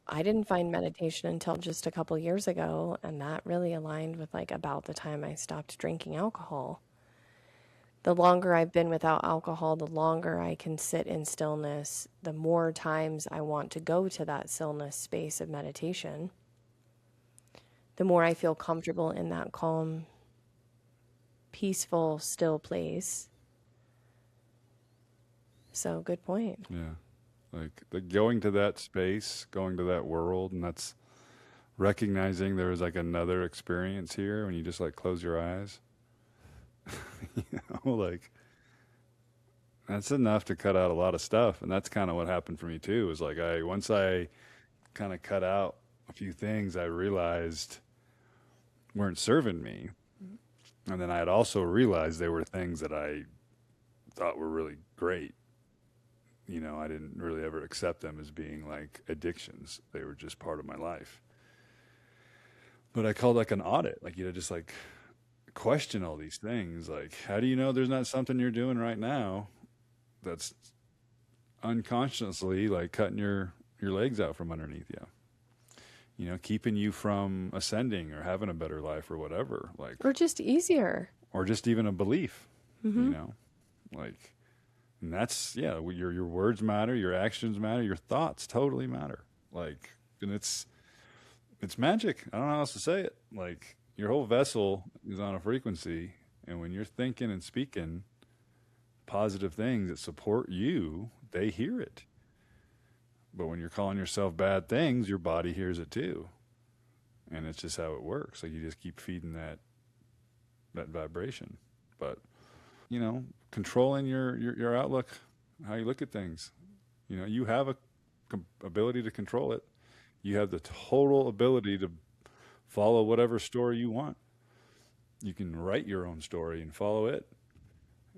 I didn't find meditation until just a couple years ago, and that really aligned with like about the time I stopped drinking alcohol. The longer I've been without alcohol, the longer I can sit in stillness, the more times I want to go to that stillness space of meditation, the more I feel comfortable in that calm, peaceful, still place. So, good point. Yeah. Like the going to that space, going to that world, and that's recognizing there is like another experience here when you just like close your eyes. You know, like that's enough to cut out a lot of stuff. And that's kind of what happened for me too. Is like once I kind of cut out a few things I realized weren't serving me. And then I had also realized they were things that I thought were really great. You know, I didn't really ever accept them as being like addictions. They were just part of my life. But I called like an audit, like, you know, just like question all these things. Like, how do you know there's not something you're doing right now that's unconsciously like cutting your legs out from underneath you? You know, keeping you from ascending or having a better life or whatever. Like, Or just easier. or just even a belief, you know, like, and that's, yeah, your words matter, your actions matter, your thoughts totally matter. Like, and it's magic. I don't know how else to say it. Like, your whole vessel is on a frequency, and when you're thinking and speaking positive things that support you, they hear it. But when you're calling yourself bad things, your body hears it too. And it's just how it works. Like, you just keep feeding that vibration. But, you know, controlling your outlook, how you look at things. You know, you have a ability to control it. You have the total ability to follow whatever story you want. You can write your own story and follow it.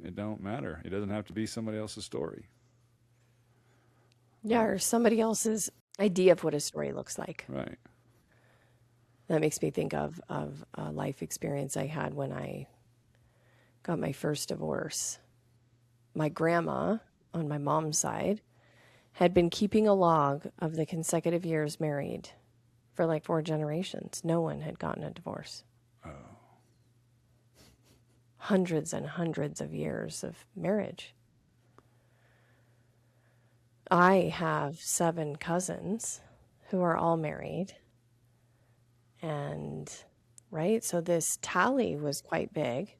It don't matter. It doesn't have to be somebody else's story. Yeah, or somebody else's idea of what a story looks like. Right. That makes me think of a life experience I had when I got my first divorce. My grandma, on my mom's side, had been keeping a log of the consecutive years married for like 4 generations. No one had gotten a divorce. Oh. Hundreds and hundreds of years of marriage. I have 7 cousins who are all married. And, right, so this tally was quite big.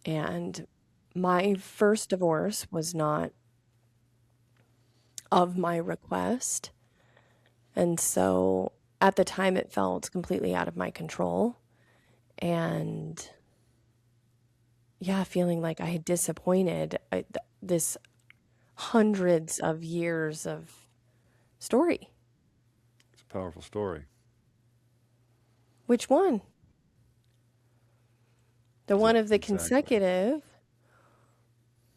And my first divorce was not of my request. And so at the time, it felt completely out of my control. And yeah, feeling like I had disappointed this hundreds of years of story. It's a powerful story. Which one? The one of the Exactly. consecutive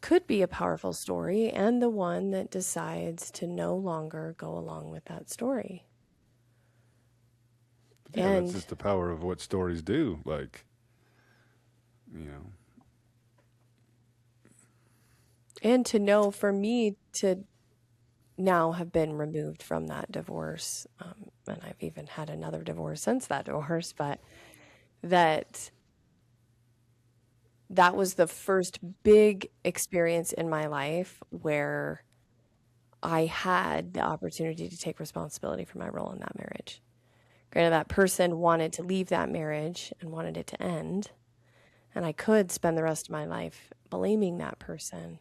could be a powerful story, and the one that decides to no longer go along with that story. Yeah, that's And just the power of what stories do. Like, you know, and to know, for me to now have been removed from that divorce, and I've even had another divorce since that divorce, but that that was the first big experience in my life where I had the opportunity to take responsibility for my role in that marriage. Granted, that person wanted to leave that marriage and wanted it to end, and I could spend the rest of my life blaming that person.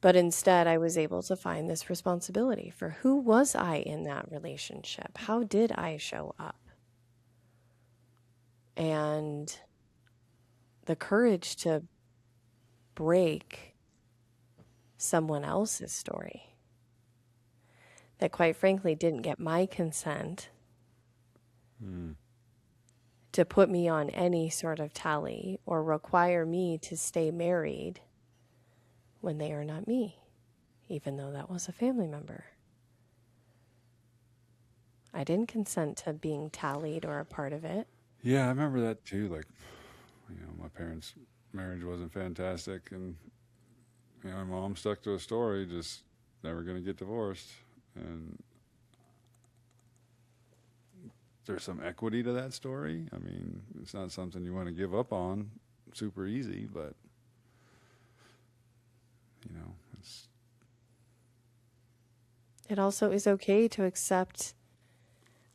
But instead, I was able to find this responsibility for who was I in that relationship? How did I show up? And the courage to break someone else's story that, quite frankly, didn't get my consent to put me on any sort of tally or require me to stay married when they are not me, even though that was a family member. I didn't consent to being tallied or a part of it. yeah, I remember that too. Like, my parents' marriage wasn't fantastic, and my mom stuck to a story, just never going to get divorced, and there's some equity to that story. I mean, it's not something you want to give up on super easy, but it's It also is okay to accept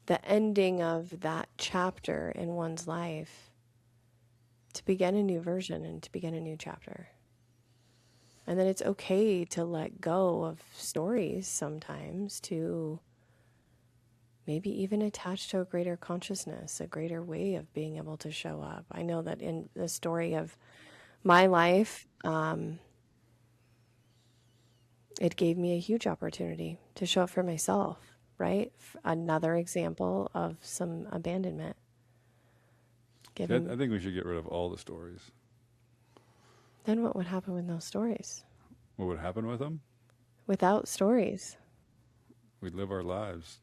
the ending of that chapter in one's life to begin a new version and to begin a new chapter. And then it's okay to let go of stories sometimes, to maybe even attach to a greater consciousness, a greater way of being able to show up. I know that in the story of my life, it gave me a huge opportunity to show up for myself, right? Another example of some abandonment. I Given, think we should get rid of all the stories. then what would happen with those stories? What would happen with them? Without stories, We'd live our lives.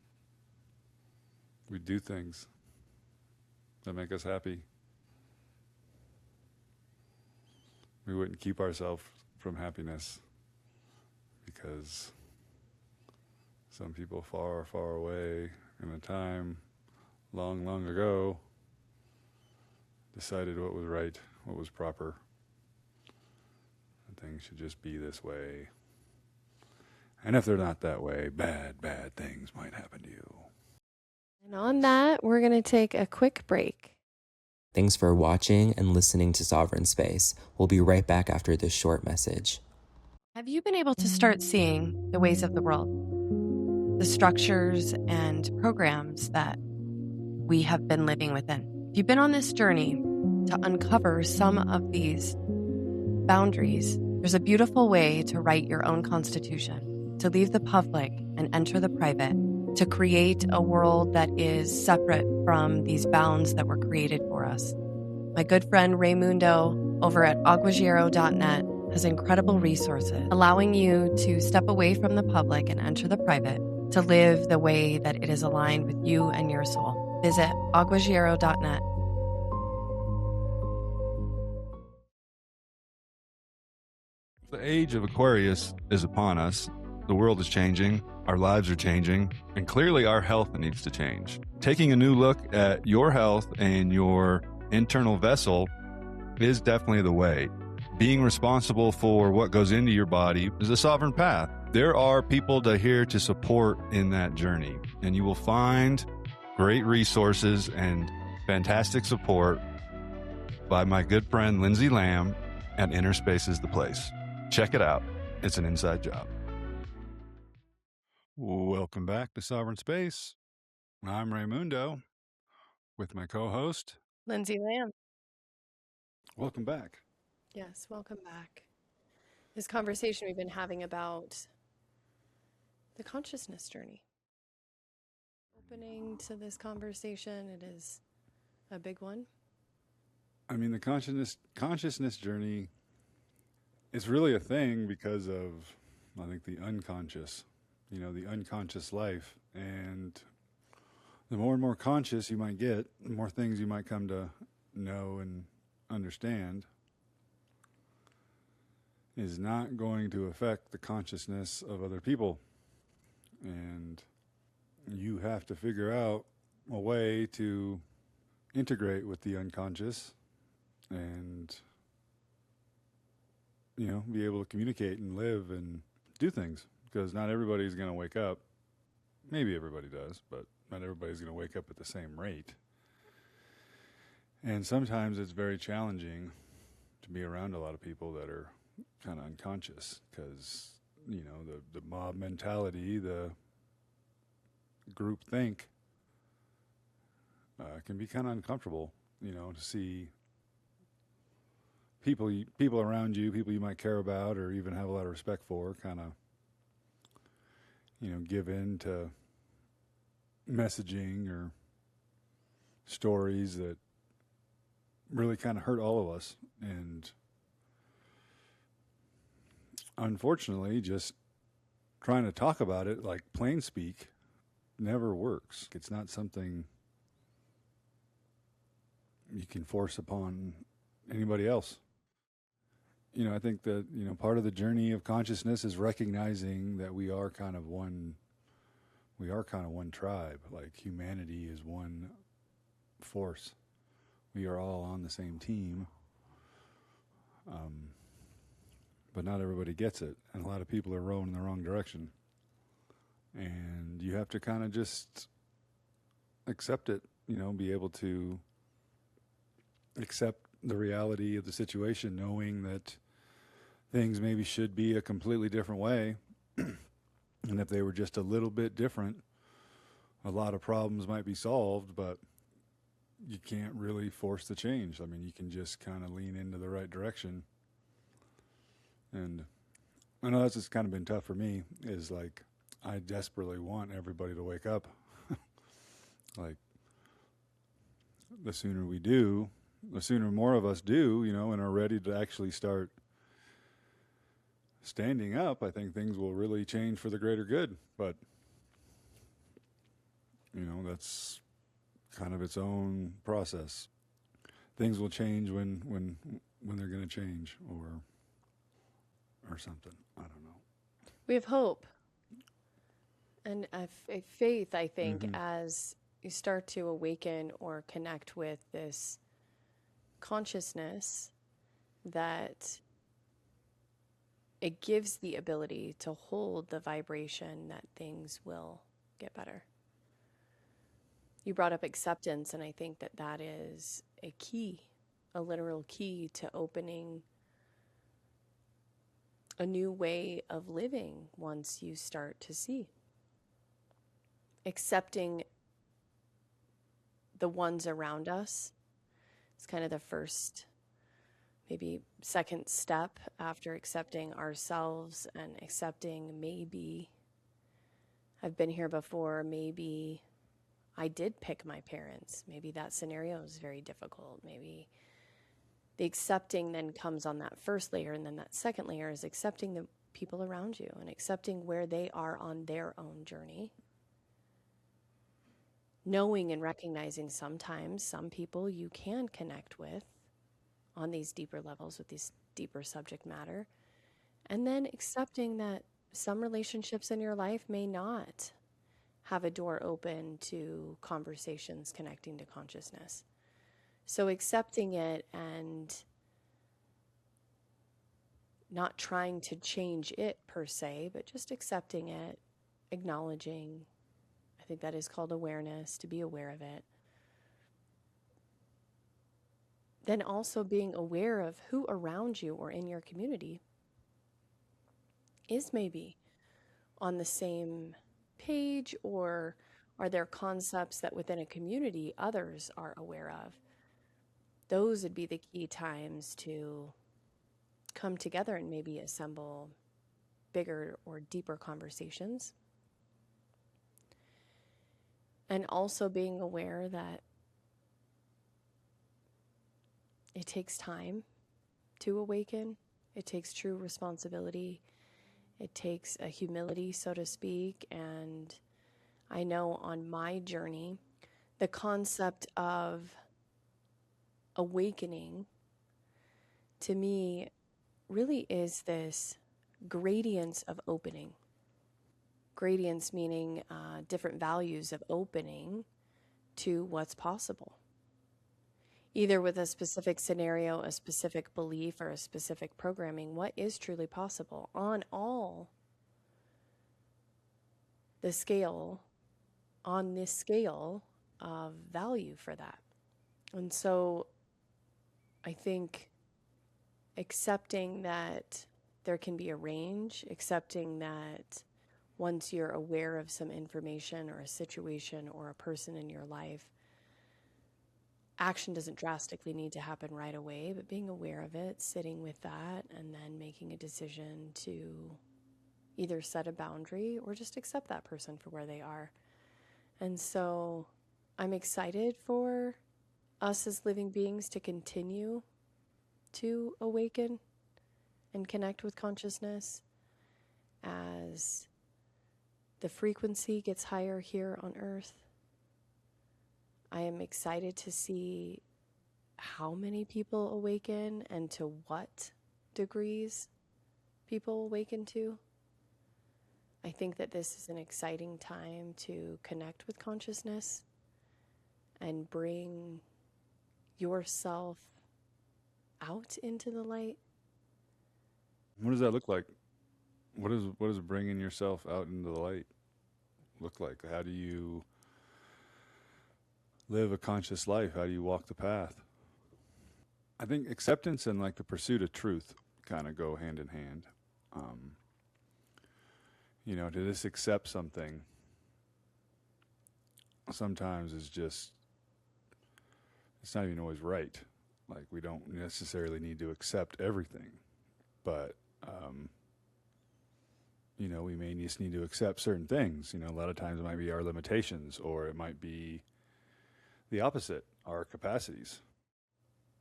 We'd do things that make us happy. We wouldn't keep ourselves from happiness because some people far, far away in a time long, long ago decided what was right, what was proper. And things should just be this way. And if they're not that way, bad, bad things might happen to you. and on that, we're going to take a quick break. Thanks for watching and listening to Sovereign Space. We'll be right back after this short message. Have you been able to start seeing the ways of the world, the structures and programs that we have been living within? If you've been on this journey to uncover some of these boundaries, there's a beautiful way to write your own constitution, to leave the public and enter the private, to create a world that is separate from these bounds that were created for us. My good friend Raymundo over at aguagiero.net has incredible resources allowing you to step away from the public and enter the private, to live the way that it is aligned with you and your soul. Visit aguagiero.net. The age of Aquarius is upon us. The world is changing, our lives are changing, and clearly our health needs to change. Taking a new look at your health and your internal vessel is definitely the way. Being responsible for what goes into your body is a sovereign path. There are people here to support in that journey, and you will find great resources and fantastic support by my good friend Lindsey Lamb and Inner Space is the place. Check it out. It's an inside job. Welcome back to Sovereign Space. I'm Raymundo with my co-host Lindsey Lamb. Welcome back. Yes, welcome back. This conversation we've been having about the consciousness journey. Opening to this conversation, it is a big one. I mean, the consciousness journey is really a thing because of, I think, the unconscious, the unconscious life. And the more and more conscious you might get, the more things you might come to know and understand is not going to affect the consciousness of other people. And you have to figure out a way to integrate with the unconscious and, be able to communicate and live and do things. Because not everybody's going to wake up. Maybe everybody does, but not everybody's going to wake up at the same rate. And sometimes it's very challenging to be around a lot of people that are kind of unconscious because, the mob mentality, the group think can be kind of uncomfortable, to see people around you, people you might care about or even have a lot of respect for, kind of, give in to messaging or stories that really kind of hurt all of us. And unfortunately, just trying to talk about it like plain speak never works. It's not something you can force upon anybody else. I think that, part of the journey of consciousness is recognizing that we are kind of one tribe. Like humanity is one force. We are all on the same team. But not everybody gets it. And a lot of people are rowing in the wrong direction. And you have to kind of just accept it, be able to accept the reality of the situation, knowing that things maybe should be a completely different way. And if they were just a little bit different, a lot of problems might be solved, but you can't really force the change. I mean, you can just kind of lean into the right direction. And I know that's just kind of been tough for me, is like, I desperately want everybody to wake up. Like, the sooner we do, the sooner more of us do, and are ready to actually start standing up, I think things will really change for the greater good. But, that's kind of its own process. Things will change when they're going to change, or something. I don't know. We have hope and a faith, I think, as you start to awaken or connect with this consciousness, that it gives the ability to hold the vibration that things will get better. You brought up acceptance, and I think that that is a key, a literal key to opening a new way of living once you start to see. Accepting the ones around us is kind of the first, maybe second step after accepting ourselves and accepting maybe I've been here before, maybe I did pick my parents, maybe that scenario is very difficult, maybe the accepting then comes on that first layer, and then that second layer is accepting the people around you and accepting where they are on their own journey. Knowing and recognizing sometimes some people you can connect with on these deeper levels with this deeper subject matter, and then accepting that some relationships in your life may not have a door open to conversations connecting to consciousness. So accepting it and not trying to change it per se, but just accepting it, acknowledging. I think that is called awareness, to be aware of it. Then also being aware of who around you or in your community is maybe on the same page, or are there concepts that within a community others are aware of? Those would be the key times to come together and maybe assemble bigger or deeper conversations. And also being aware that it takes time to awaken. It takes true responsibility. It takes a humility, so to speak. And I know on my journey, the concept of awakening to me really is this gradients of opening. Gradients meaning different values of opening to what's possible, either with a specific scenario, a specific belief, or a specific programming. What is truly possible on all the scale, on this scale of value for that. And so I think accepting that there can be a range, accepting that once you're aware of some information or a situation or a person in your life, action doesn't drastically need to happen right away, but being aware of it, sitting with that, and then making a decision to either set a boundary or just accept that person for where they are. And so I'm excited for us as living beings to continue to awaken and connect with consciousness as the frequency gets higher here on Earth. I am excited to see how many people awaken and to what degrees people awaken to. I think that this is an exciting time to connect with consciousness and bring yourself out into the light. What does that look like? What does bringing yourself out into the light look like? How do you live a conscious life? How do you walk the path? I think acceptance and like the pursuit of truth kind of go hand in hand. To just accept something sometimes is just, it's not even always right. Like, we don't necessarily need to accept everything, but we may just need to accept certain things. A lot of times it might be our limitations, or it might be the opposite, our capacities.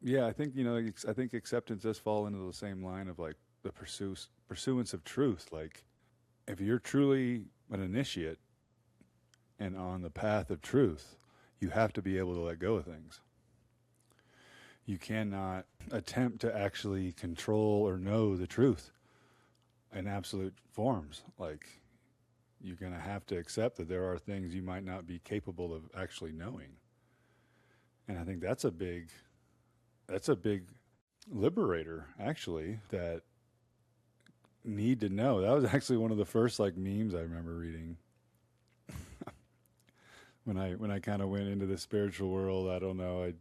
Yeah, I think, I think acceptance does fall into the same line of like the pursuance of truth. Like, if you're truly an initiate and on the path of truth, you have to be able to let go of things. You cannot attempt to actually control or know the truth in absolute forms. Like, you're going to have to accept that there are things you might not be capable of actually knowing. And I think that's a big liberator, actually, that need to know. That was actually one of the first like memes I remember reading when I kind of went into the spiritual world. I don't know, it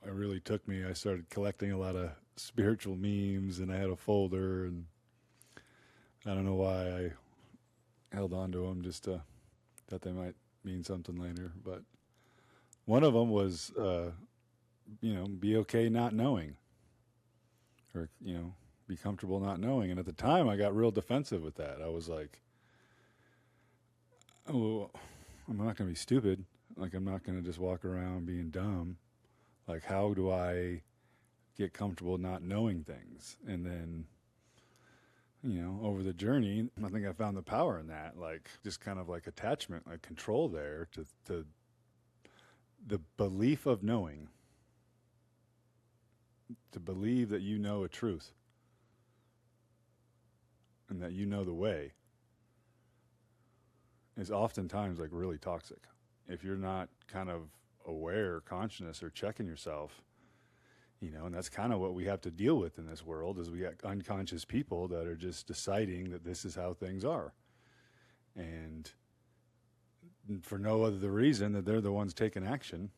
really took me. I started collecting a lot of spiritual memes, and I had a folder, and I don't know why I held on to them, just thought they might mean something later. But one of them was, be okay not knowing, or, be comfortable not knowing. And at the time, I got real defensive with that. I was like, oh, I'm not going to be stupid. Like, I'm not going to just walk around being dumb. Like, how do I get comfortable not knowing things? And then, over the journey, I think I found the power in that, like, just kind of like attachment, like control there to the belief of knowing, to believe that you know a truth and that you know the way, is oftentimes like really toxic. If you're not kind of aware, conscious, or checking yourself, and that's kind of what we have to deal with in this world, is we got unconscious people that are just deciding that this is how things are. And for no other reason that they're the ones taking action,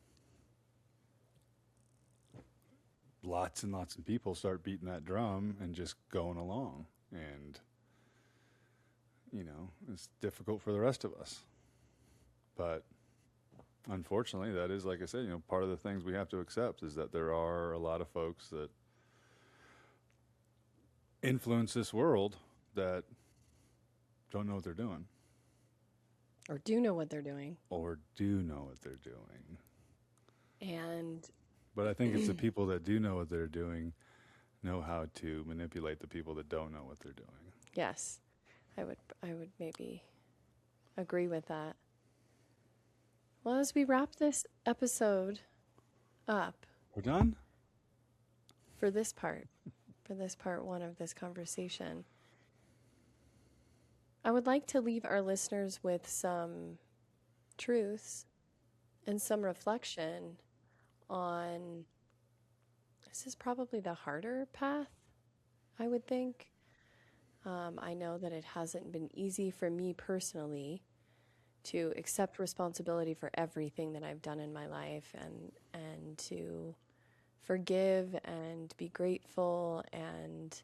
lots and lots of people start beating that drum and just going along. And, it's difficult for the rest of us. But unfortunately, that is, like I said, part of the things we have to accept is that there are a lot of folks that influence this world that don't know what they're doing or do know what they're doing. or do know what they're doing. And But I think it's the people that do know what they're doing know how to manipulate the people that don't know what they're doing. yes, I would maybe agree with that. Well, as we wrap this episode up We're done? for this part one of this conversation, I would like to leave our listeners with some truths and some reflection on this is probably the harder path, I would think. I know that it hasn't been easy for me personally to accept responsibility for everything that I've done in my life and to forgive and be grateful, and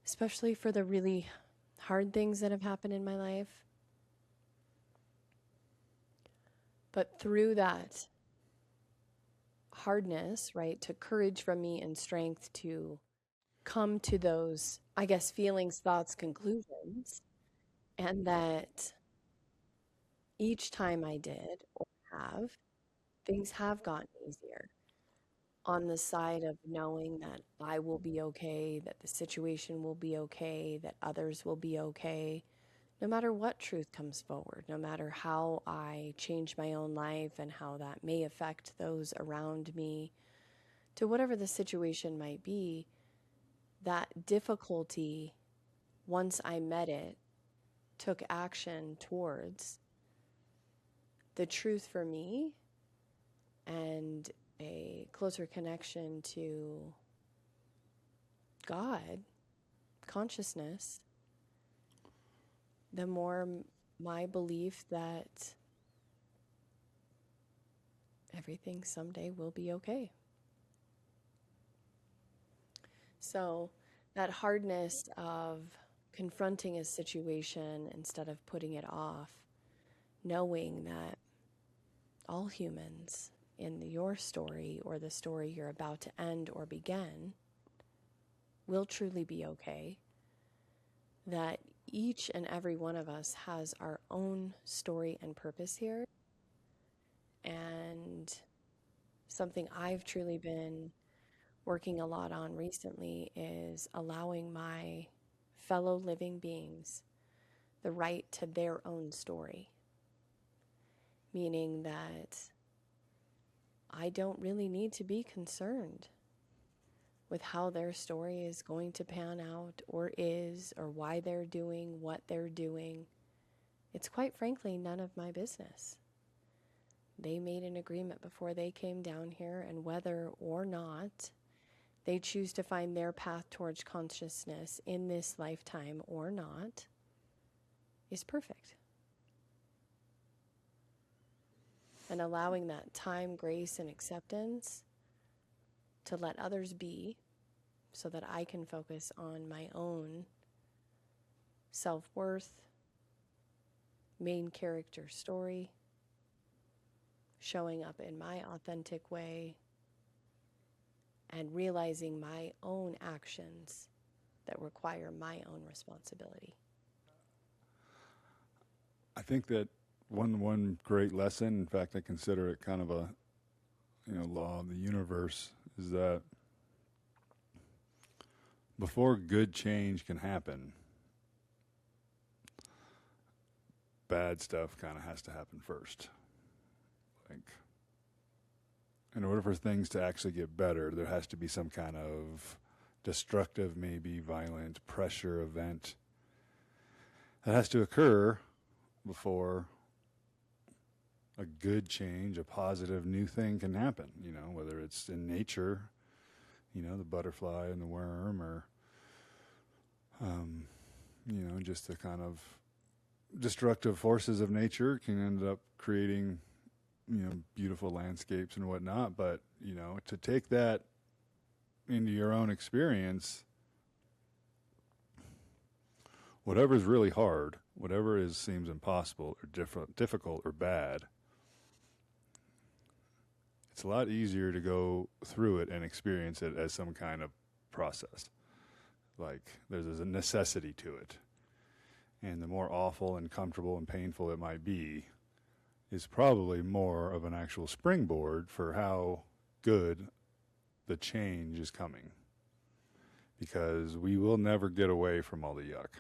especially for the really hard things that have happened in my life. But through that hardness, right, took courage from me and strength to come to those, I guess, feelings, thoughts, conclusions, and that each time I did or have, things have gotten easier on the side of knowing that I will be okay, that the situation will be okay, that others will be okay, no matter what truth comes forward, no matter how I change my own life and how that may affect those around me, to whatever the situation might be, that difficulty, once I met it, took action towards the truth for me and a closer connection to God, consciousness, the more my belief that everything someday will be okay. So that hardness of confronting a situation instead of putting it off, knowing that all humans in your story or the story you're about to end or begin will truly be okay, that each and every one of us has our own story and purpose here. And something I've truly been working a lot on recently is allowing my fellow living beings the right to their own story. Meaning that I don't really need to be concerned with how their story is going to pan out or is, or why they're doing what they're doing. It's quite frankly none of my business. They made an agreement before they came down here, and whether or not they choose to find their path towards consciousness in this lifetime or not is perfect. And allowing that time, grace, and acceptance to let others be so that I can focus on my own self-worth, main character story, showing up in my authentic way, and realizing my own actions that require my own responsibility. I think that one great lesson, in fact, I consider it kind of a law of the universe, is that before good change can happen, bad stuff kind of has to happen first. Like, in order for things to actually get better, there has to be some kind of destructive, maybe violent pressure event that has to occur before a good change, a positive new thing can happen, whether it's in nature, the butterfly and the worm, or, just the kind of destructive forces of nature can end up creating, beautiful landscapes and whatnot. But, to take that into your own experience, whatever's really hard, whatever seems impossible or difficult or bad, it's a lot easier to go through it and experience it as some kind of process. Like there's a necessity to it. And the more awful and comfortable and painful it might be is probably more of an actual springboard for how good the change is coming. Because we will never get away from all the yuck.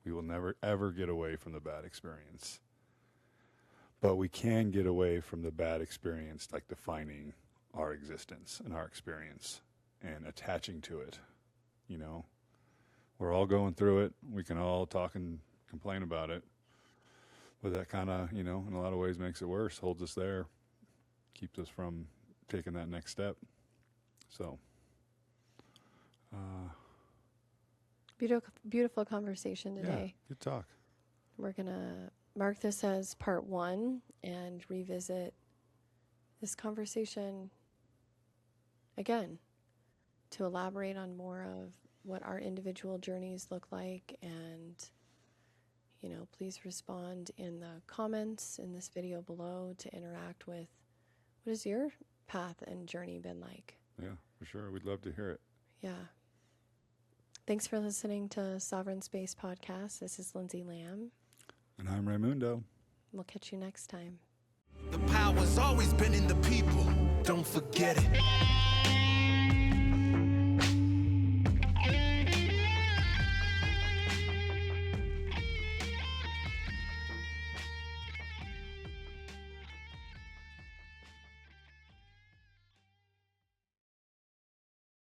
We will never, ever get away from the bad experience. But we can get away from the bad experience, like defining our existence and our experience and attaching to it. You know, we're all going through it. We can all talk and complain about it. But that kind of, you know, in a lot of ways makes it worse, holds us there, keeps us from taking that next step. So, beautiful conversation today. Yeah, good talk. We're going to mark this as part 1 and revisit this conversation again to elaborate on more of what our individual journeys look like. And, you know, please respond in the comments in this video below to interact with what has your path and journey been like. Yeah, for sure. We'd love to hear it. Yeah. Thanks for listening to Sovereign Space Podcast. This is Lindsey Lamb. And I'm Raymundo. We'll catch you next time. The power's always been in the people. Don't forget it.